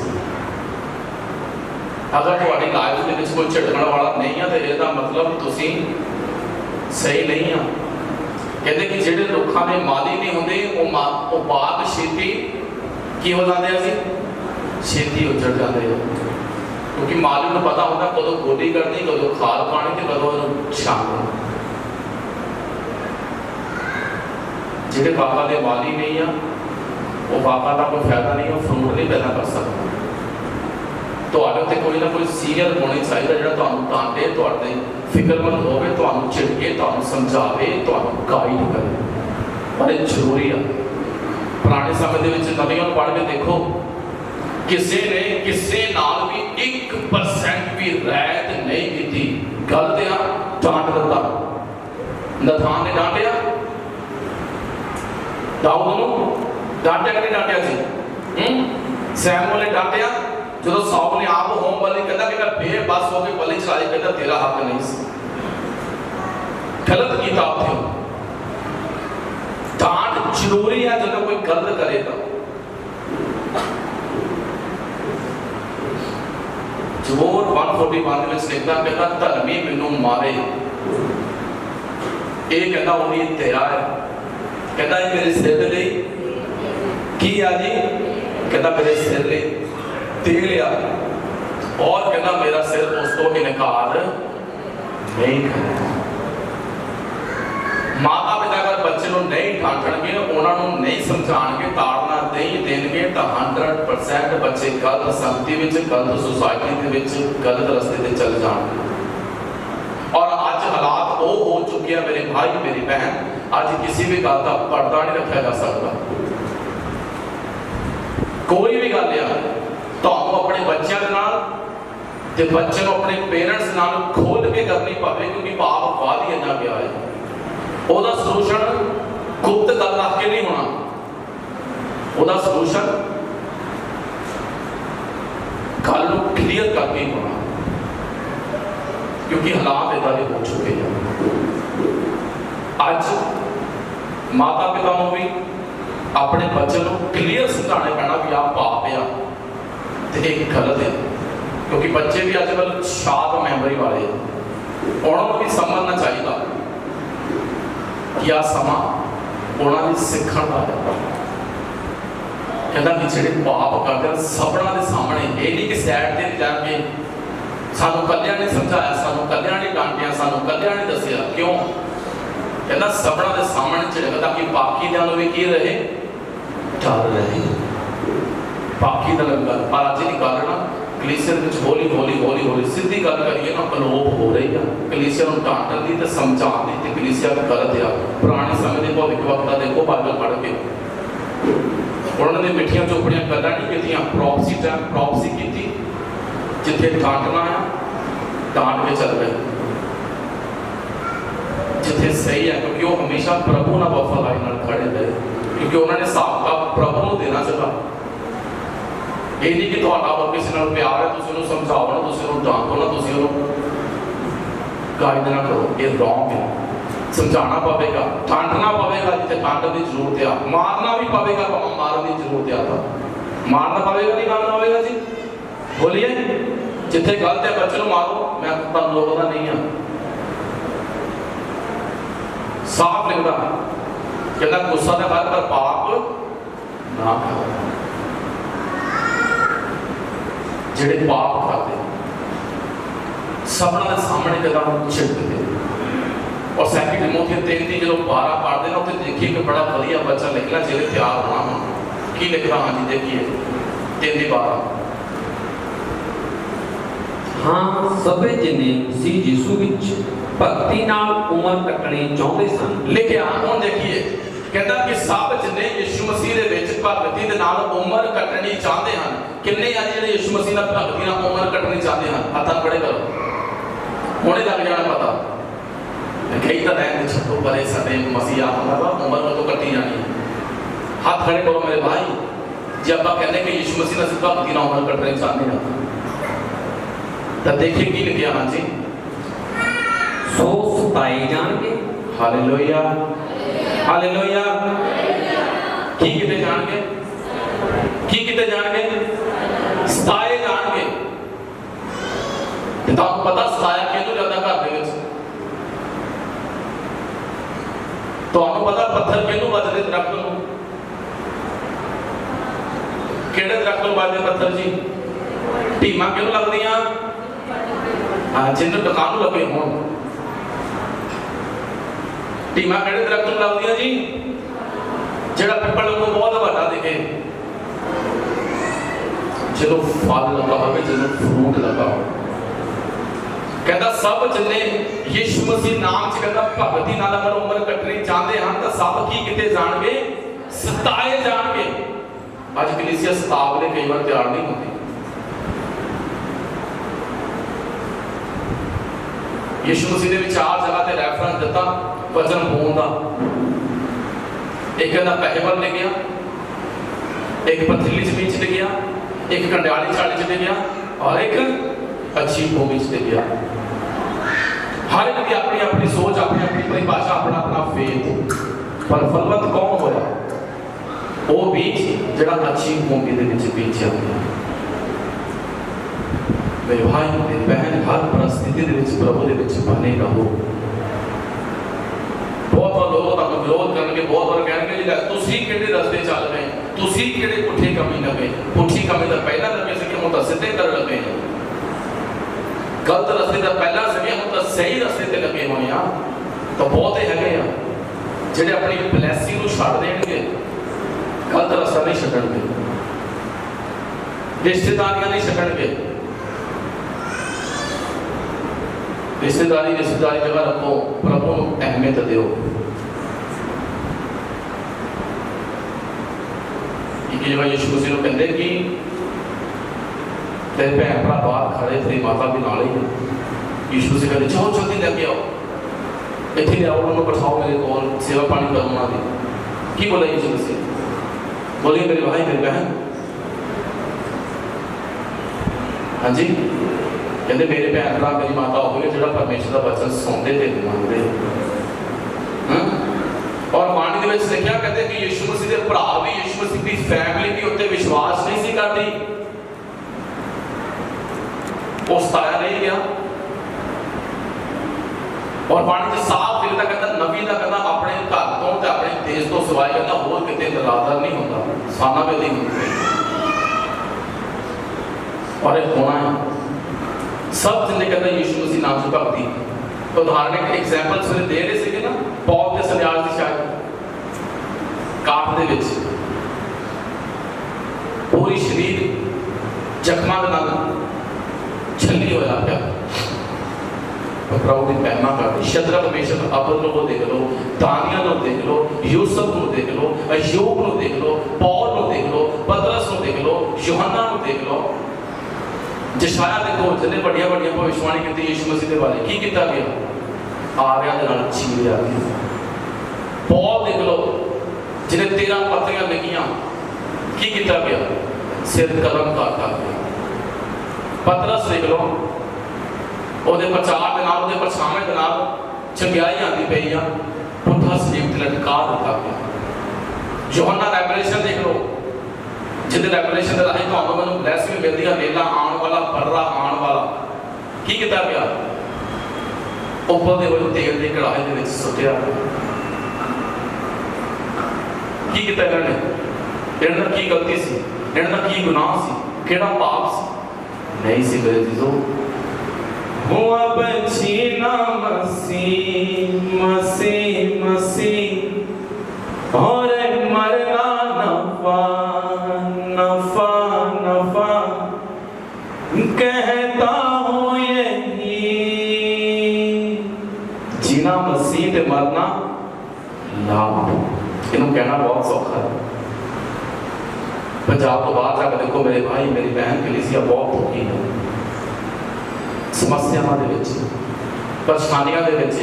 ਅਗਰ ਤੁਹਾਡੀ ਲਾਈਫ ਦੇ ਵਿੱਚ ਕੋਈ ਝਿੜਕਣ ਵਾਲਾ ਨਹੀਂ ਹੈ ਤਾਂ ਇਹਦਾ ਮਤਲਬ ਤੁਸੀਂ ਸਹੀ ਨਹੀਂ ਆ। कहते कि ਜਿਹੜੇ ਲੋਕਾਂ ਦੇ ਮਾਲੀ ਨਹੀਂ ਹੁੰਦੇ ਉਹ ਬਾਗ ਛੇਤੀ ਕੀ ਹੋ ਜਾਂਦੇ ਅਸੀਂ ਛੇਤੀ ਉੱਜੜ ਜਾਂਦੇ ਆ। ਕਿਉਂਕਿ ਮਾਲੀ ਨੂੰ ਪਤਾ ਹੁੰਦਾ ਕਦੋਂ ਗੋਡੀ ਕਰਨੀ, ਕਦੋਂ ਖਾਦ ਪਾਣੀ ਤੇ ਕਦੋਂ ਇਹਨੂੰ ਛਾਂਟਣਾ। ਜਿਹੜੇ ਬਾਗਾਂ ਦੇ ਮਾਲੀ ਨਹੀਂ ਆ ਉਹ ਬਾਗਾਂ ਦਾ ਕੋਈ ਫਾਇਦਾ ਨਹੀਂ, ਉਹ ਫਰੂਟ ਨਹੀਂ ਪੈਦਾ ਕਰ ਸਕਦਾ। ਤੁਹਾਡੇ ਉੱਤੇ ਕੋਈ ਨਾ ਕੋਈ ਸੀਨੀਅਰ ਹੋਣਾ ਚਾਹੀਦਾ ਜਿਹੜਾ ਤੁਹਾਨੂੰ ਡਾਂਟੇ, ਤੁਹਾਡੇ ਫਿਕਰਮੰਦ ਹੋਵੇ, ਤੁਹਾਨੂੰ ਝਿੜਕੇ, ਤੁਹਾਨੂੰ ਸਮਝਾਵੇ, ਤੁਹਾਨੂੰ ਗਾਈਡ ਕਰੇ। ਬੜੇ ਜ਼ਰੂਰੀ ਆ। ਪੁਰਾਣੇ ਸਮੇਂ ਦੇ ਵਿੱਚ ਨਵੀਆਂ ਨੂੰ ਪੜ੍ਹ ਕੇ ਦੇਖੋ, ਕਿਸੇ ਨੇ ਕਿਸੇ ਨਾਲ ਵੀ 1% ਵੀ ਰਹਿਤ ਨਹੀਂ ਕੀਤੀ। ਗਲਤ ਆ, ਡਾਂਟ ਦਿੱਤਾ। ਨਥਾਨ ਨੇ ਡਾਂਟਿਆ, ਦਾਊਦ ਨੂੰ ਡਾਂਟਿਆ ਕਿ ਨਹੀਂ ਡਾਂਟਿਆ ਸੀ? ਸੈਮੂਅਲ ਨੇ ਡਾਂਟਿਆ ਜਦੋਂ ਸੌਲ ਨੇ ਆਪ ਹੋਮ ਬਲੀ ਕਹਿੰਦਾ ਕਿ ਮੈਂ ਬੇਬਸ ਹੋ ਕੇ ਬਲੀ ਚਲਾਈ, ਕਹਿੰਦਾ ਤੇਰਾ ਹੱਕ ਨਹੀਂ ਸੀ, ਗਲਤ ਕੀਤਾ ਉੱਥੇ। ਡਾਂਟ ਜ਼ਰੂਰੀ ਹੈ ਜਦੋਂ ਕੋਈ ਗਲਤ ਕਰੇ ਤਾਂ। ਜ਼ਬੂਰ 141 ਦੇ ਵਿੱਚ ਲਿਖਦਾ ਕਹਿੰਦਾ ਧਰਮੀ ਮੈਨੂੰ ਮਾਰੇ, ਇਹ ਕਹਿੰਦਾ ਉਹਦੀ ਦਇਆ ਹੈ। ਕਹਿੰਦਾ ਇਹ ਮੇਰੇ ਸਿਰ ਦੇ ਲਈ ਕੀ ਆ ਜੀ, कहता मेरे सिर ने तेल आ और कहता मेरा सिर उस तो इनकार नहीं करे। माता पिता अगर बच्चे को नहीं डांटणगे, उन्होंने नहीं समझाएंगे, ताड़ना नहीं देंगे तो 100% बच्चे गलत संगति में, गलत सोसाइटी के गलत रस्ते से चल जाएंगे। और अज हालात वो हो चुके हैं मेरे भाई मेरी बहन, अज किसी भी गल का पर्दा नहीं रखा जा सकता। कोई भी गल है तो अपने बच्चों के नाल ते बच्चे को अपने पेरेंट्स नाल खोल के करनी पवे, क्योंकि पाप बाद ही इन्ना गया है। ਉਹਦਾ ਸੋਲੂਸ਼ਨ ਗੁਪਤ ਗੱਲ ਰੱਖ ਕੇ ਨਹੀਂ ਹੋਣਾ, ਉਹਦਾ ਸੋਲੂਸ਼ਨ ਗੱਲ ਨੂੰ ਕਲੀਅਰ ਕਰਕੇ ਹੋਣਾ, ਕਿਉਂਕਿ ਹਾਲਾਤ ਇਦਾਂ ਦੇ ਹੋ ਚੁੱਕੇ ਹਨ। ਅੱਜ ਮਾਤਾ ਪਿਤਾ ਨੂੰ ਵੀ ਆਪਣੇ ਬੱਚੇ ਨੂੰ ਕਲੀਅਰ ਸਮਝਾਉਣਾ ਪੈਣਾ ਵੀ ਆਹ ਪਾਪ ਆ ਤੇ ਇਹ ਗਲਤ ਹੈ, ਕਿਉਂਕਿ ਬੱਚੇ ਵੀ ਅੱਜ ਕੱਲ੍ਹ ਸ਼ਾਰਪ ਮੈਮਰੀ ਵਾਲੇ, ਉਹਨਾਂ ਨੂੰ ਵੀ ਸਮਝਣਾ ਚਾਹੀਦਾ कि आ समा उन्होंने सीखण का है। कहता कि जेडे पाप करते हैं सबना के सामने, ये नहीं कि सैड से जाके सानू कल्याण ने समझाया, सानू कल्याण ने डांटिया, सानू कल्याण ने दसिया, क्यों कहता सबना के सामने झिड़कदा कि बाकी दे भी की रहे डर रहे, बाकी का लंगर। पर अज की गल ना कलीसिया हौली हौली हौली हौली सीधी गल करिए ना अलोप हो रही है। कलीसिया डांटन की तो समझाने की कलीसिया गलत आ। पुराने समय के भविख वक्ता देखो बाइबल पढ़ के उन्होंने मिठिया चोपड़ियां गल्लां नहीं कीतियां, प्रॉप्सी टाइम प्रॉप्सी की, जिथे डांटना है डांट के चल गए, जिथे सही है, क्योंकि वो हमेशा प्रभु ना वफादारी नाल खड़े रहे, क्योंकि उन्होंने हिसाब का प्रभु को देना चाहा। ये नहीं कि तुहाडा अगर किसी नाल प्यार है तुसीं उहनूं समझाओ ना, तुसीं उहनूं डांटो ना, तुसीं उहनूं गाइड ना करो, ये रॉन्ग है। समझाना पवेगा, डांटना पवेगा जिथे डांटण की जरूरत है, मारना भी पवेगा भावें मारन की जरूरत है, तो मारना पवेगा नहीं मारना पवेगा जी, बोलिए। जिथे गलत है बच्चे को मारो, मैं तुहानूं रोकदा नहीं हां, साफ लिखदा कहंदा गुस्सा दा कर पर पाप ना कर। जेडे पाप करते सबना सामने कदम छिड़कते, और सैकंड तिमोथी 3 जो 12 पढ़ते ना उत्थे देखिए कि बड़ा वधिया बच्चा लिखना जिहदे तैयार होना हो की लिखदा। हाँ जी देखिए 3:12,
हाँ सबे जिन्ने मसीह यीशु विच भक्ति नाल उमर कटणी चाहुंदे सन
लिखिया। हुण देखिए कहता कि सब जिन्ने यीशु मसीह दे विच भगती दे नाल उमर कटणी चाहते हैं, किन्ने आ जिहड़े यीशु मसीह नाल भगती नाल उमर कटणी चाहते हैं, हत्थ खड़े करो, हुणे लग जाना पता। कई तो रहने छो परे साडे मसीह आंदा उमर तो कट्टी जानी है, हाथ खड़े करो मेरे भाई। जब आप कहते कि यीशु मसीह नाल भगती नाल उमर कटणी चाहते हैं, तो देखिए की लिखिया। हाँ जी,
सो सताए जाणगे,
हालेलुया हालेलुया। की किते जाणगे, की किते जाणगे, सताए जाणगे। ते तुहानूं पता सताया किहनूं जांदा घर दे विच, तुहानूं पता पत्थर किहनूं वजदे दरख्त नूं, किहड़े दरख्त नूं वजदे पत्थर जी, ढीमां किहनूं लगदियां, जिन्नूं दुकान नूं लगे होण। ढीमां किहड़े दरख्त नूं लगदियां जी, जिहड़ा पिपल नूं बहुत वड्डा दिखे, जो फल लगा हो, जो फ्रूट लगा हो। कहता सब जिन्ने यीशु मसीह नाम च कहता भगती नाल अगर उमर कटनी चाहते हैं तो सब की किते जाणगे, सताए जाणगे। अज कलीसिया सतावले कई बार तैयार नहीं होती। यीशु मसीह ने 4 जगह ते रेफरेंस दिता वचन बोलण दा। एक कहता पैहेबल ले गया, एक पथरीली जमीन च गया, एक कंडियाली झाड़ी च गया, और एक अच्छी भूमि च गया। हर एक की अपनी अपनी सोच, अपनी अपनी परिभाषा, अपना अपना फेथ। पर फलवंत कौन होया? वो बीज जिहड़ा अच्छी भूमि दे विच बीजिया गया। मेरे भाई मेरी बहन, हर परिस्थिति दे विच प्रभु दे विच बने रहो। बहुत लोग ਵਿਰੋਧ ਕਰਨਗੇ, ਬਹੁਤ ਵਾਰ ਕਹਿਣਗੇ ਜੀ ਤੁਸੀਂ ਕਿਹੜੇ ਰਸਤੇ ਚੱਲ ਰਹੇ, ਤੁਸੀਂ ਕਿਹੜੇ ਪੁੱਠੇ ਕੰਮੀ ਲੱਗੇ। ਪੁੱਠੀ ਕੰਮੀ ਤਾਂ ਪਹਿਲਾਂ ਲੱਗੇ ਸੀ, ਹੁਣ ਤਾਂ ਸਿੱਧੇ ਕਰਨ ਲੱਗੇ। ਗਲਤ ਰਸਤੇ ਤਾਂ ਪਹਿਲਾਂ ਸੀਗੇ, ਹੁਣ ਤਾਂ ਸਹੀ ਰਸਤੇ ਤੇ ਲੱਗੇ ਹੋਏ ਆ। ਤਾਂ ਬਹੁਤੇ ਹੈਗੇ ਆ ਜਿਹੜੇ ਆਪਣੀ ਬਲੈਸਿੰਗ ਨੂੰ ਛੱਡ ਦੇਣਗੇ, ਗਲਤ ਰਸਤਾ ਨਹੀਂ ਛੱਡਣਗੇ, ਰਿਸ਼ਤੇਦਾਰੀਆਂ ਨਹੀਂ ਛੱਡਣਗੇ। रिश्तेदारी जगह रखो, प्रभु को अहमियत दो। जगह यीशु मसीह कहते कि तेरे भैन भरा बाहर खड़े, तेरी माता भी नाल ही है। यीशु मसीह कहते जाओ जल्दी लेके आओ, इतने ले आओ, उन्होंने बैठाओ मेरे को, सेवा पानी करो उन्होंने। की बोला यीशु मसीह? बोलिए मेरे भाई मेरी बहन, हाँ जी, कहते मेरे भैन भरा मेरी माता होगी जो परमेश्वर का वचन सुनते थे मनते। और बाणी दे विच लिखिया कहते कि यीशु मसीह के भरा भी, यीशु मसीह की फैमिली भी उत्ते विश्वास नहीं सी करती, वो सताया नहीं गया। और बाणी से साफ लिखता कहता नबी का कहता अपने घर तो ते अपने देश तो सिवाय कहता होर किते निरादर नहीं होता, साना वेदी होंदी। और एक होना है सब जिन्हें कहता यीशु मसीह नाम से भक्ति। उदाहरण एक एग्जाम्पल से दे रहे थे ना, पौल के सन्यास की शायद काट दे विच पूरी शरीर जख्मां दे नाल छल्ली होया पिया, प्रभु की महिमा करते। शद्रक मेशक अबेदनगो को देख लो, दानियल को देख लो, यूसुफ को देख लो, अय्यूब को देख लो, पौल को देख लो, पतरस को देख लो, यूहन्ना को देख लो, जशाया देखो जिन्हें बड़िया बड़िया भविष्यवाणी की यीशु मसीह के बारे की किया गया, आर्या के नाल चीरिया गया। पौल देख लो जिन्हें 13 पत्रियां लिखियां, की किया गया, सिर कलम काटा गया। पतरस देख लो ਉਹਦੇ ਪ੍ਰਚਾਰ ਦੇ ਨਾਲ, ਉਹਦੇ ਪਰਛਾਵੇਂ ਦੇ ਨਾਲ ਚੰਗਿਆਈ ਆਉਂਦੀ ਪਈ ਆ, ਪੁੱਠਾ ਸਲੀਬ ਤੇ ਲਟਕਾ ਦਿੱਤਾ ਗਿਆ। ਯੋਹੰਨਾ ਰੈਵਲੇਸ਼ਨ ਦੇਖ ਲਓ, ਜਿਹਦੇ ਰੈਵਲੇਸ਼ਨ ਦੇ ਰਾਹੀਂ ਤੁਹਾਨੂੰ ਮੈਨੂੰ ਬਲੈਸਿੰਗ ਮਿਲਦੀ ਆ, ਵੇਲਾ ਆਉਣ ਵਾਲਾ, ਬਰਰਾ ਆਉਣ ਵਾਲਾ, ਕੀ ਕੀਤਾ ਗਿਆ, ਉੱਪਰ ਦੇ ਹੋਏ ਤੇਲ ਦੇ ਕੜਾਹੇ ਦੇ ਵਿੱਚ ਸੁੱਟਿਆ। ਕੀ ਕੀਤਾ ਇਹਨਾਂ ਨੇ? ਇਹਨਾਂ ਦਾ ਕੀ ਗਲਤੀ ਸੀ, ਇਹਨਾਂ ਦਾ ਕੀ ਗੁਨਾਹ ਸੀ, ਕਿਹੜਾ ਪਾਪ ਸੀ? ਨਹੀਂ ਸੀ ਮੇਰੇ ਜੀਜ਼ੋ, हुआ बचीना मसीह मसीह मसीह और मरना नफा नफा नफा, कहता हूँ यही, जीना मसीह ते मरना लाभ। इन्हों कहना बहुत सौखा है। पंजाब तो बाहर जाकर देखो मेरे भाई मेरी बहन, कलीसिया बहुत दुखी है, समस्यावां दे विच, परेशानियां दे विच,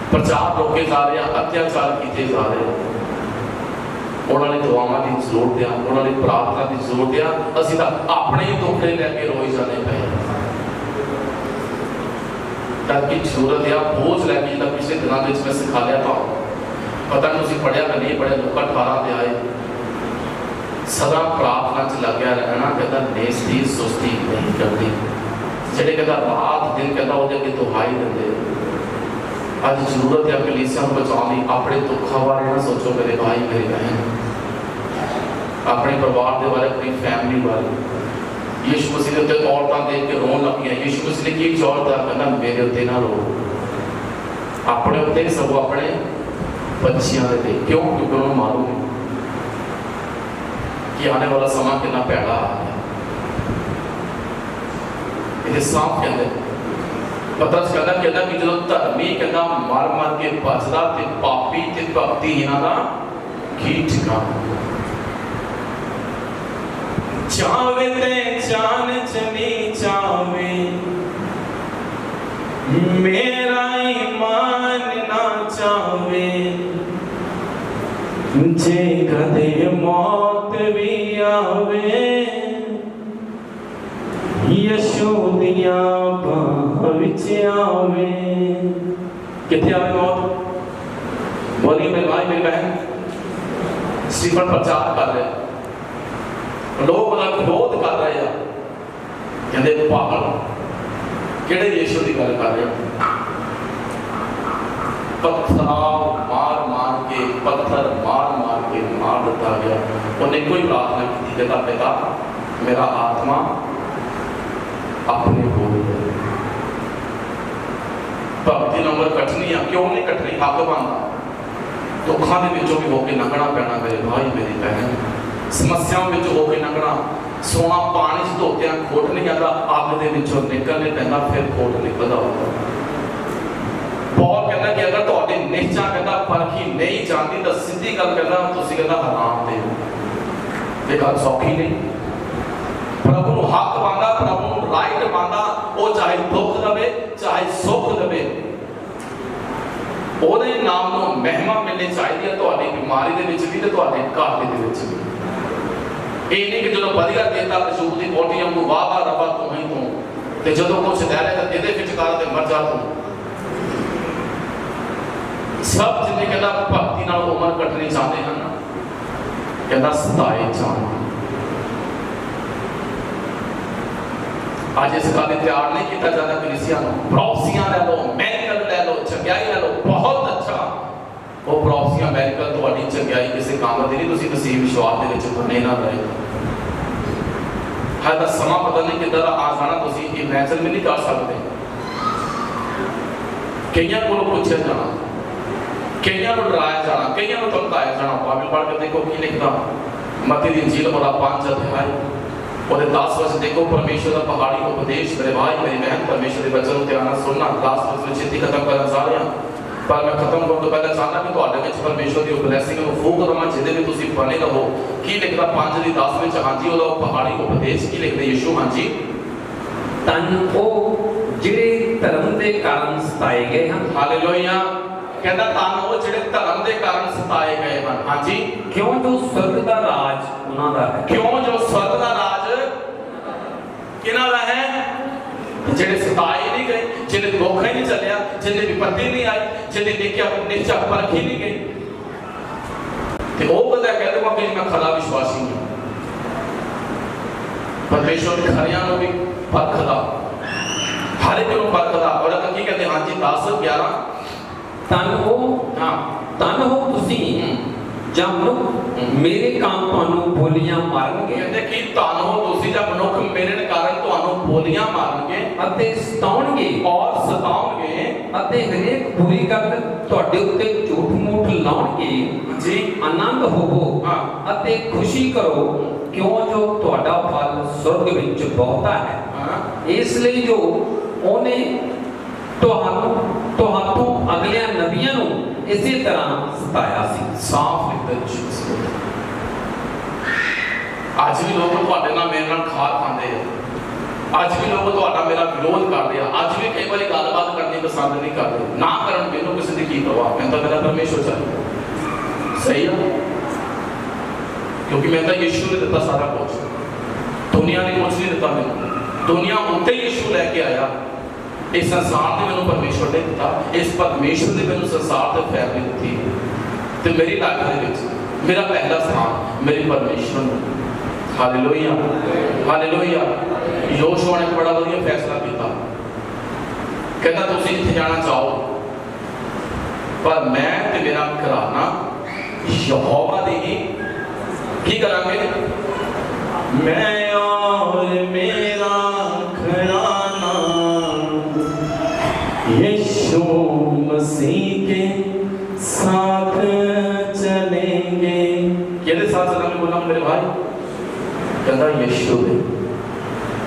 प्रचार रोके जा रहे, अत्याचार किए जा रहे। उन्होंने दुआवां की जरूरत है, उन्होंने प्रार्थना की जरूरत है। असीं तां अपने ही दुख लैके रोई जाने पे, ताकि जरूरत है बोझ लैके, जिहड़ा पिछले दिनों में मैं सिखा लिया था, पता नहीं तुसीं पढ़िया कि नहीं पढ़िया, लोग 18 ते आए, सदा प्रार्थना च लग्या रहना, कहता नेस्ती सुस्ती नहीं करती, ਜਿਹੜੇ ਕਹਿੰਦਾ ਰਾਤ ਦਿਨ ਕਹਿੰਦਾ ਉਹਦੇ ਅੱਗੇ ਦੁਹਾਈ ਦਿੰਦੇ। ਅੱਜ ਜ਼ਰੂਰਤ ਹੈ ਕਲੀਸਿਆ ਨੂੰ ਬਚਾਉਣ ਦੀ। ਆਪਣੇ ਦੁੱਖਾਂ ਬਾਰੇ ਨਾ ਸੋਚੋ ਮੇਰੇ ਭਾਈ ਮੇਰੀ ਬਹਿਨ, ਆਪਣੇ ਪਰਿਵਾਰ ਦੇ ਬਾਰੇ, ਆਪਣੀ ਫੈਮਿਲੀ ਬਾਰੇ। ਯੀਸ਼ੂ ਮਸੀਹ ਦੇ ਉੱਤੇ ਔਰਤਾਂ ਦੇਖ ਕੇ ਰੋਣ ਲੱਗ ਪਈਆਂ। ਯੀਸ਼ੂ ਮਸੀਹ ਨੇ ਕੀ ਜ਼ੋਰ ਦਿੱਤਾ, ਕਹਿੰਦਾ ਮੇਰੇ ਉੱਤੇ ਨਾ ਰੋ, ਆਪਣੇ ਉੱਤੇ ਸਗੋਂ ਆਪਣੇ ਬੱਚਿਆਂ ਦੇ ਤੇ। ਕਿਉਂ? ਕਿਉਂਕਿ ਉਹਨੂੰ ਮਾਲੂਮ ਹੈ ਕਿ ਆने वाला ਸਮਾਂ ਕਿੰਨਾ ਭੈੜਾ ਆ ਗਿਆ। ਇਹ ਸਾਫ਼ ਕਹਿੰਦੇ ਪਤਰਸ ਕਹਿੰਦਾ ਕਿ ਜਦੋਂ ਧਰਮੀ ਕਹਿੰਦਾ ਮਰ ਮਰ ਕੇ ਬਚਦਾ ਤੇ ਪਾਪੀ ਤੇ ਭਗਤੀਹੀਨਾਂ ਦਾ ਕੀ ਠਿਕਾਣਾ। ਚਾਵੇ ਤੇ ਜਾਨ ਚਲੀ ਜਾਵੇ, ਮੇਰਾ ਈਮਾਨ ਨਾ ਚਾਵੇ, ਜੇ ਕਦੇ ਮੌਤ ਵੀ ਆਵੇ, यशो दिया बाह विच आवे। किथे आवे मौत? बोलिए मेरे भाई मेरी बहन, स्टीफन प्रचार कर रहे, लोग ਉਹਦਾ ਵਿਰੋਧ ਕਰ ਰਹੇ ਆ, ਕਹਿੰਦੇ ਪਾਗਲ, ਕਿਹੜੇ ਯੀਸ਼ੂ ਦੀ ਗੱਲ ਕਰ ਰਹੇ ਹੋ? पत्थराव मार के पत्थर मार के मार दिता गया। उन्हें कोई प्रार्थना की, कहता पिता मेरा आत्मा अपने को भक्ति नंबर कटनी है, क्यों नहीं कटनी, हक बनता दुखों के विचों भी होकर लंघना पैना मेरे भाई मेरी बहन, समस्याओं में होकर लंघना। सोना पानी च धोत्या खोट नहीं आता, अग के विचों निकलने पैदा फिर खोट निकलता होगा। पौल कहता कि अगर तुहाडी निश्चा कहता परखी नहीं जाती तो सीधी गल कहता तुसीं कहता हराम दे हो। ये गल सौखी नहीं। प्रभु नूं हक बनदा, प्रभु नूं राइट बनदा, वो चाहे दुख दवे चाहे सुख दवे, ਉਹਦੇ ਨਾਮ ਨੂੰ ਮਹਿਮਾ ਮਿਲਣੀ ਚਾਹੀਦੀ ਹੈ ਤੁਹਾਡੀ ਬਿਮਾਰੀ ਦੇ ਵਿੱਚ ਵੀ ਤੇ ਤੁਹਾਡੇ ਘਾਟੇ ਦੇ ਵਿੱਚ ਵੀ। ਇਹ ਨਹੀਂ ਕਿ ਜਦੋਂ ਵਧੀਆ ਦੇਤਾ ਕਸ਼ੂਰ ਦੀ ਬੋਟੀ ਨੂੰ ਵਾਹ ਰੱਬਾ ਤੂੰ ਹੀ ਤੂੰ, ਤੇ ਜਦੋਂ ਕੁਛ ਲੈ ਲੈ ਤਾਂ ਇਹਦੇ ਵਿਚਕਾਰ ਤੇ ਮਰ ਜਾ ਤੂੰ। ਸਭ ਜਿੰਨੇ ਕਹਿੰਦਾ ਭਗਤੀ ਨਾਲ ਉਮਰ ਕੱਟਣੀ ਚਾਹੁੰਦੇ ਹਨ, ਕਹਿੰਦਾ ਸਤਾਏ ਜਾਣ। ਅੱਜ ਇਸ ਗੱਲ ਤੇ ਤਿਆਰ ਨਹੀਂ ਕੀਤਾ ਜਾਂਦਾ ਕਲੀਸਿਆ ਨੂੰ। ਪ੍ਰੋਫਸੀਆਂ ਲੈ ਲਓ, ਮੈਡੀਕਲ ਲੈ ਲਓ, ਚੰਗਿਆਈ ਲੈ ਲਓ, ਬਹੁਤ ਅੱਛਾ। ਉਹ ਪ੍ਰੋਫਸੀਆਂ ਮੈਡੀਕਲ ਤੁਹਾਡੀ ਚੰਗਿਆਈ ਕਿਸੇ ਕੰਮ ਦੀ ਨਹੀਂ, ਤੁਸੀਂ ਕਿਸੇ ਵਿਸ਼ਵਾਸ ਦੇ ਵਿੱਚ ਬਣੇ ਨਾ ਰਹੇ। ਹਾਲੇ ਤਾਂ ਸਮਾਂ ਪਤਾ ਨਹੀਂ ਕਿੱਦਾਂ ਦਾ ਆ ਜਾਣਾ, ਤੁਸੀਂ ਇਮੈਜਿਨ ਵੀ ਨਹੀਂ ਕਰ ਸਕਦੇ। ਕਈਆਂ ਕੋਲ ਪੁੱਛਿਆ ਜਾਣਾ, ਕਈਆਂ ਨੂੰ ਡਰਾਇਆ ਜਾਣਾ, ਕਈਆਂ ਨੂੰ ਧਮਕਾਇਆ ਜਾਣਾ। ਬਾਈਬਲ ਪੜ੍ਹ ਕੇ ਦੇਖੋ ਕੀ ਲਿਖਦਾ ਮਤੀ ਦੀ ਇੰਜੀਲ ਵਾਲਾ 5 ਅਧਿਆਇ ਉਹਦੇ 10 ਵਚਨ ਦੇਖੋ। ਪਰਮੇਸ਼ਰ ਦਾ ਪਹਾੜੀ ਉਪਦੇਸ਼ ਮੇਰੇ ਭਾਈ ਮੇਰੀ ਬਹਿਨ, ਪਰਮੇਸ਼ਰ ਦੇ ਵਚਨ ਨੂੰ ਧਿਆਨ ਨਾਲ ਸੁਣਨਾ। ਲਾਸਟ ਵਿੱਚ ਛੇਤੀ ਖਤਮ ਕਰਨ ਜਾ ਰਿਹਾ, ਪਰ ਮੈਂ ਖਤਮ ਕਰਨ ਤੋਂ ਪਹਿਲਾਂ ਚਾਹੁੰਦਾ ਕਿ ਤੁਹਾਡੇ ਵਿੱਚ ਪਰਮੇਸ਼ਰ ਦੀ ਬਲੈਸਿੰਗ ਨੂੰ ਫੂਕ ਦਵਾਂ, ਜਿਹਦੇ ਵਿੱਚ ਤੁਸੀਂ ਬਣੇ ਰਹੋ। ਕੀ ਲਿਖਦਾ 5 ਦੀ 10 ਵਿੱਚ? ਹਾਂਜੀ, ਉਹਦਾ ਪਹਾੜੀ ਉਪਦੇਸ਼ ਕੀ ਲਿਖਦੇ ਯਿਸੂ? ਹਾਂਜੀ,
ਤਨ ਉਹ ਜਿਹੜੇ ਧਰਮ ਦੇ ਕਾਰਨ ਸਤਾਏ ਗਏ ਹਨ।
ਹਾਲੇਲੂਇਆ। ਕਹਿੰਦਾ ਤਨ ਉਹ ਜਿਹੜੇ ਧਰਮ ਦੇ ਕਾਰਨ ਸਤਾਏ ਗਏ ਹਨ। ਹਾਂਜੀ,
ਕਿਉਂ ਜੋ ਸਵਰਗ ਦਾ ਰਾਜ ਉਹਨਾਂ ਦਾ ਹੈ।
ਕਿਉਂ ਜੋ ਸਵਰਗ ਦਾ ਰਾਜ ਕਿਹਨਾਂ ਦਾ ਹੈ? ਜਿਹੜੇ ਸਤਾਏ ਨਹੀਂ ਗਏ, ਜਿਹਨੇ ਦੁੱਖ ਹੀ ਨਹੀਂ ਚੱਲਿਆ, ਜਿਹਨੇ ਵਿਪत्ति ਨਹੀਂ ਆਈ, ਜਿਹਨੇ ਦੇਖਿਆ ਨਿਸ਼ਚਾ ਪਰਖੀ ਨਹੀਂ ਗਈ। ਤੇ ਉਹ ਬੰਦਾ ਕਹਿ ਦੂਗਾ ਕਿ ਮੈਂ ਖਰਾ ਵਿਸ਼ਵਾਸੀ ਹਾਂ। ਪਰਮੇਸ਼ਰ ਦੇ ਖਰਿਆਂ ਨੂੰ ਵੀ ਪਰਖਦਾ, ਹਰ ਇੱਕ ਨੂੰ ਪਰਖਦਾ। ਔਰ ਕੀ ਕਹਿੰਦੇ? ਹਾਂਜੀ 10 11
ਤਨ ਹੋ ਤੁਸੀਂ ਜਾਂ ਮਨੁੱਖ ਮੇਰੇ ਕਾਰਨ ਤੁਹਾਨੂੰ ਬੋਲੀਆਂ ਮਾਰਨਗੇ।
ਕਹਿੰਦੇ ਕਿ ਧਨ ਹੋ ਤੁਸੀਂ ਜਾਂ ਮਨੁੱਖ ਮੇਰੇ ਕਾਰਨ ਤੁਹਾਨੂੰ ਬੋਲੀਆਂ ਮਾਰਨਗੇ
ਅਤੇ ਸਤਾਉਣਗੇ ਅਤੇ ਹਰੇਕ ਬੁਰੀ ਗੱਲ ਤੁਹਾਡੇ ਉੱਤੇ ਝੂਠ ਮੂਠ ਲਾਉਣਗੇ।
ਜੀ,
ਆਨੰਦ ਹੋਵੋ ਅਤੇ ਖੁਸ਼ੀ ਕਰੋ, ਕਿਉਂ ਜੋ ਤੁਹਾਡਾ ਫਲ ਸੁਰਗ ਵਿੱਚ ਬਹੁਤਾ ਹੈ। ਇਸ ਲਈ ਜੋ ਉਹਨੇ ਤੁਹਾਨੂੰ ਅਗਲਿਆਂ ਨਬੀਆਂ ਨੂੰ ਇਸੇ ਤਰ੍ਹਾਂ ਸਤਾਇਆ ਸੀ।
ਸਾਫ਼ ਲਿਖਦਾ ਯਿਸੂ। ਅੱਜ ਵੀ ਲੋਕ ਤੁਹਾਡੇ ਨਾਲ ਮੇਰੇ ਨਾਲ ਖਾਰ ਖਾਂਦੇ ਆ, ਅੱਜ ਵੀ ਲੋਕ ਤੁਹਾਡਾ ਮੇਰਾ ਵਿਰੋਧ ਕਰਦੇ ਆ, ਅੱਜ ਵੀ ਕਈ ਵਾਰੀ ਗੱਲਬਾਤ ਕਰਨੀ ਪਸੰਦ ਨਹੀਂ ਕਰਦੇ। ਨਾ ਕਰਨ, ਮੈਨੂੰ ਕਿਸੇ ਦੀ ਕੀ ਪਰਵਾਹ, ਮੈਂ ਤਾਂ ਮੇਰਾ ਪਰਮੇਸ਼ਰ ਚਾਹੀਦਾ। ਸਹੀ ਆ, ਕਿਉਂਕਿ ਮੈਂ ਤਾਂ ਯਿਸੂ ਨੇ ਦਿੱਤਾ ਸਾਰਾ ਕੁਝ, ਦੁਨੀਆ ਨੇ ਕੁਝ ਨਹੀਂ ਦਿੱਤਾ ਮੈਨੂੰ। ਦੁਨੀਆ ਉੱਤੇ ਯਿਸੂ ਲੈ ਕੇ ਆਇਆ। ਇਸ ਸੰਸਾਰ ਨੇ ਮੈਨੂੰ ਪਰਮੇਸ਼ਰ ਨੇ ਦਿੱਤਾ, ਇਸ ਪਰਮੇਸ਼ਰ ਨੇ ਮੈਨੂੰ ਸੰਸਾਰ ਤੇ ਫੈਮਿਲੀ ਦਿੱਤੀ। ਤੇ ਮੇਰੀ ਲਾਈਫ ਦੇ ਵਿੱਚ ਮੇਰਾ ਪਹਿਲਾ ਸਥਾਨ ਮੇਰੇ ਪਰਮੇਸ਼ਰ ਨੂੰ। Hallelujah, hallelujah. ਯੋਸ਼ੂਆ ਨੇ ਬੜਾ ਵਧੀਆ ਫੈਸਲਾ ਕੀਤਾ। ਕਹਿੰਦਾ ਤੁਸੀਂ ਜਿੱਥੇ ਜਾਣਾ ਚਾਹੋ, ਪਰ ਮੈਂ ਤੇ ਮੇਰਾ ਘਰਾਨਾ ਯਹੋਵਾ ਦੀ ਹੀ ਕੀ ਕਰਾਂਗੇ? ਮੈਂ ਔਰ ਮੇਰਾ ਘਰਾਨਾ यीशु मसीह के साथ चलेंगे। किहदे साथ चलेंगे? बोला मेरे भाई, कहता यीशु दे।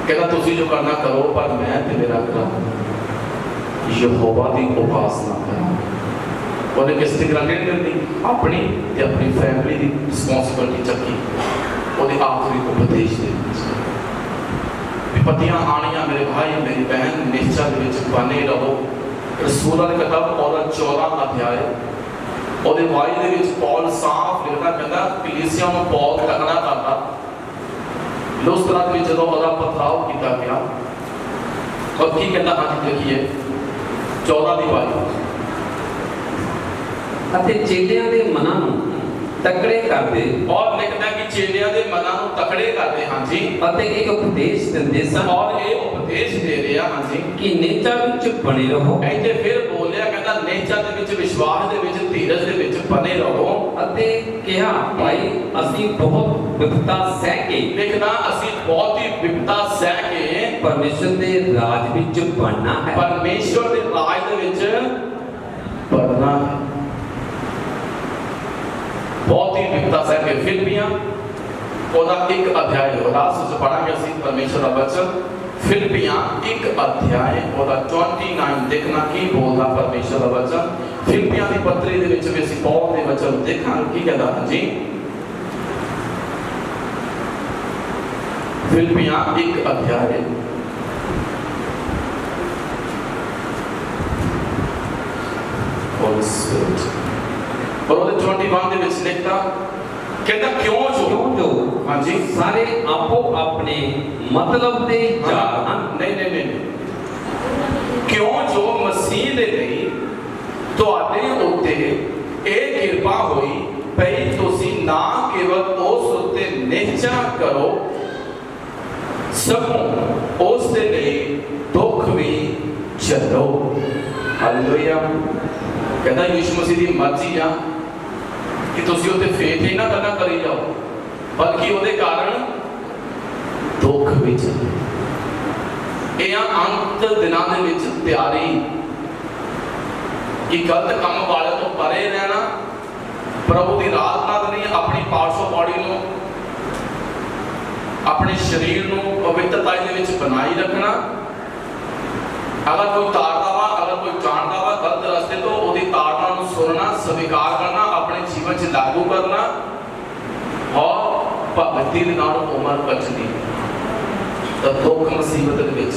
कहता तुसी जो करना करो, पर मैं ते मेरा घराना यहोवा दी उपासना करांगे। ਉਹਨੇ ਕਿਸ ਦੀ ਗਰੰਟੀ ਨਹੀਂ ਦਿੱਤੀ? ਆਪਣੀ ਤੇ ਆਪਣੀ ਫੈਮਿਲੀ ਦੀ ਰਿਸਪੌਂਸਿਬਿਲਟੀ ਚੱਕੀ ਉਹਦੇ ਆਖਰੀ ਉਪਦੇਸ਼ ਦੇ ਵਿੱਚ। ਵਿਪत्तियां ਆਣੀਆਂ ਮੇਰੇ ਭਾਈ ਮੇਰੀ ਬਹਿਨ, ਨਿਸ਼ਚਾ ਦੇ ਵਿੱਚ ਬਣੇ ਰਹੋ। ਰਸੂਲਾਂ ਦੀ ਕਿਤਾਬ ਉਹਦਾ 14 ਅਧਿਆਇ ਉਹਦੇ 22 ਦੇ ਵਿੱਚ ਪੌਲ ਸਾਫ਼ ਲਿਖਦਾ, ਕਹਿੰਦਾ ਕਲੀਸਿਆ ਨੂੰ ਪੌਲ ਤਕੜਾ ਕਰਦਾ। ਲੁਸਤਰਾ ਦੇ ਵਿੱਚ ਜਦੋਂ ਉਹਦਾ ਪਥਰਾਵ ਕੀਤਾ ਗਿਆ, ਉਹ ਕੀ ਕਹਿੰਦਾ? ਅੱਜ ਦੇਖੀਏ 14 ਦੀ 22।
ਅਤੇ ਚੇਲਿਆਂ ਦੇ ਮਨਾਂ ਨੂੰ ਤਕੜੇ ਕਰਦੇ।
ਔਰ ਲਿਖਦਾ ਕਿ ਚੇਲਿਆਂ ਦੇ ਮਨਾਂ ਨੂੰ ਤਕੜੇ ਕਰਦੇ। ਹਾਂਜੀ,
ਅਤੇ ਇਹ ਉਪਦੇਸ਼ ਦਿੰਦੇ ਸਨ।
ਔਰ ਇਹ ਉਪਦੇਸ਼ ਦੇ ਰਿਹਾ ਹਾਂ ਜੀ
ਕਿ ਨਿਹਚਾ ਵਿੱਚ ਬਣੇ ਰਹੋ
ਇੱਥੇ ਫਿਰ ਬੋਲਿਆ ਕਹਿੰਦਾ ਨਿਹਚਾ ਦੇ ਵਿੱਚ ਵਿਸ਼ਵਾਸ ਦੇ ਵਿੱਚ ਧੀਰਜ ਦੇ ਵਿੱਚ ਬਣੇ ਰਹੋ
ਅਤੇ ਕਿਹਾ ਭਾਈ ਅਸੀਂ ਬਹੁਤ ਵਿਪਤਾ ਸਹਿ ਕੇ
ਦੇਖਣਾ ਅਸੀਂ ਬਹੁਤ ਹੀ ਵਿਪਤਾ ਸਹਿ ਕੇ
ਪਰਮੇਸ਼ਰ ਦੇ ਰਾਜ ਵਿੱਚ ਬਣਨਾ ਹੈ
ਪਰਮੇਸ਼ਵਰ ਦੇ ਰਾਜ ਦੇ ਵਿੱਚ ਬਣਨਾ ਹੈ ਬਹੁਤ ਹੀ ਵਿਪਤਾ ਸਹਿ ਕੇ ਫਿਲਪੀਆਂ ਉਹਦਾ ਇੱਕ ਅਧਿਆਇ ਹੋ ਰਾਸ ਵਿੱਚ ਪੜਾਂਗੇ ਅਸੀਂ ਪਰਮੇਸ਼ਰ ਦਾ ਵਚਨ ਫਿਲਪੀਆਂ ਇੱਕ ਅਧਿਆਇ ਉਹਦਾ 29 ਦੇਖਣਾ ਕੀ ਬੋਲਦਾ ਪਰਮੇਸ਼ਰ ਦਾ ਵਚਨ ਫਿਲਪੀਆਂ ਦੀ ਪੱਤਰੀ ਦੇ ਵਿੱਚ ਵੀ ਅਸੀਂ ਪੌਲ ਦੇ ਵਚਨ ਦੇਖਾਂਗੇ ਕੀ ਕਹਿੰਦਾ ਹਾਂਜੀ ਫਿਲਪੀਆਂ ਇੱਕ ਅਧਿਆਇ Holy Spirit और ਉਹਦੇ 21 ਦੇ ਵਿੱਚ ਲਿਖਦਾ ਕਹਿੰਦਾ ਕਿਉਂ ਜੋ ਹਾਂਜੀ
ਸਾਰੇ ਆਪੋ ਆਪਣੇ ਮਤਲਬ ਦੇ ਜਾਲ ਹਨ
ਨਹੀਂ ਕਿਉਂ ਜੋ ਮਸੀਹ ਦੇ ਲਈ ਤੁਹਾਡੇ ਉੱਤੇ ਇਹ ਕਿਰਪਾ ਹੋਈ ਭਈ ਤੁਸੀਂ ਨਾ ਕੇਵਲ ਉਸ ਉੱਤੇ ਨਿਹਚਾ ਕਰੋ ਸਗੋਂ ਉਸ ਦੇ ਲਈ ਦੁੱਖ ਵੀ ਝੱਲੋ ਹਾਲੇਲੂਇਆ ਕਹਿੰਦਾ ਯਿਸੂ ਮਸੀਹ ਦੀ ਮਰਜ਼ੀ ਆ ਕਿ ਤੁਸੀਂ ਉਹਦੇ ਫੇਥ ਹੀ ਨਾ ਕਰਨਾ ਕਰੀ ਜਾਓ ਬਲਕਿ ਉਹਦੇ ਕਾਰਨ ਦੁੱਖ ਵੀ ਝੱਲੋ ਇਹ ਆ ਅੰਤ ਦਿਨਾਂ ਦੇ ਵਿੱਚ ਤਿਆਰੀ ਕਿ ਗਲਤ ਕੰਮ ਵਾਲੇ ਤੋਂ ਪਰੇ ਰਹਿਣਾ ਪ੍ਰਭੂ ਦੀ ਆਰਾਧਨਾ ਕਰਨੀ ਆਪਣੀ ਪਾਰਸ਼ੋ ਬਾਡੀ ਨੂੰ ਆਪਣੇ ਸਰੀਰ ਨੂੰ ਪਵਿੱਤਰਤਾ ਦੇ ਵਿੱਚ ਬਣਾਈ ਰੱਖਣਾ ਅਗਰ ਕੋਈ ਤਾਰਦਾ ਵਾ ਅਗਰ ਕੋਈ ਜਾਣਦਾ ਵਾ ਗਲਤ ਰਸਤੇ ਤੋਂ ਉਹਦੀ ਤਾੜਨਾ ਨੂੰ ਸੁਣਨਾ ਸਵੀਕਾਰ ਕਰਨਾ ਆਪਣੇ ਜੀਵਨ 'ਚ ਲਾਗੂ ਕਰਨਾ ਔਰ ਭਗਤੀ ਦੇ ਨਾਲ ਉਮਰ ਬਚਣੀ ਤਾਂ ਦੁੱਖ ਮੁਸੀਬਤ ਦੇ ਵਿੱਚ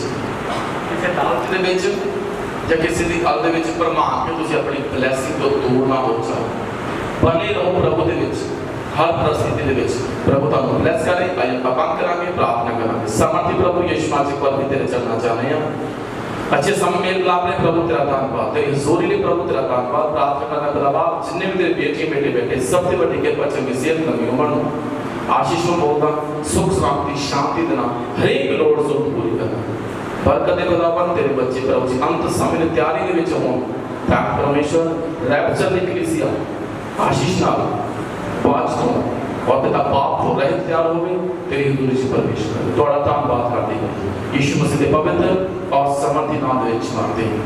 ਕਿਸੇ ਹਾਲਤ ਦੇ ਵਿੱਚ ਜਾਂ ਕਿਸੇ ਦੀ ਹਾਲਤ ਦੇ ਵਿੱਚ ਪ੍ਰਮਾਣ ਕੇ ਤੁਸੀਂ ਆਪਣੀ ਬਲੇਸਿੰਗ ਤੋਂ ਦੂਰ ਨਾ ਹੋ ਜਾਓ ਬਣੇ ਰਹੋ ਪ੍ਰਭੂ ਦੇ ਵਿੱਚ ਹਰ परिस्थिति ਦੇ ਵਿੱਚ ਪ੍ਰਭੂ ਤੁਹਾਨੂੰ ਬਲੈਸ ਕਰੇ ਆइए ਆਪਾਂ ਬੰਦ ਕਰਾਂਗੇ ਪ੍ਰਾਰਥਨਾ ਕਰਾਂਗੇ ਸਮਰਥੀ ਪ੍ਰਭੂ ਯਿਸੂ ਮਸੀਹ ਪਰ ਵੀ ਤੇਰੇ ਚਰਨਾਂ ਚਾਹਨੇ ਆ अच्छे समय मेल मिलाप ने प्रभु तेरा धन्यवाद तेरी जोरीले प्रभु तेरा धन्यवाद प्रार्थना करना तेरा बाप जितने भी तेरे बेटे बेटे बैठे सबसे बड़ी कृपा चंगी सेहत लंबी उम्र आशीष में बोलता सुख शांति शांति देना हर एक लोड़ जरूरत पूरी करना बरकत खुदावन तेरे बच्चे प्रभु जी अंत समय में तैयारी के विच हों ताकि परमेश्वर रैप्चर की कलीसिया आशीष नाल बाज हो और तेरा पाप तो रहित तैयार हो गए तेरी हजूरी से परमेश्वर थोड़ा धन्यवाद करते हैं यीशु मसीह के पवित्र और समर्थी नाम में मांगते हैं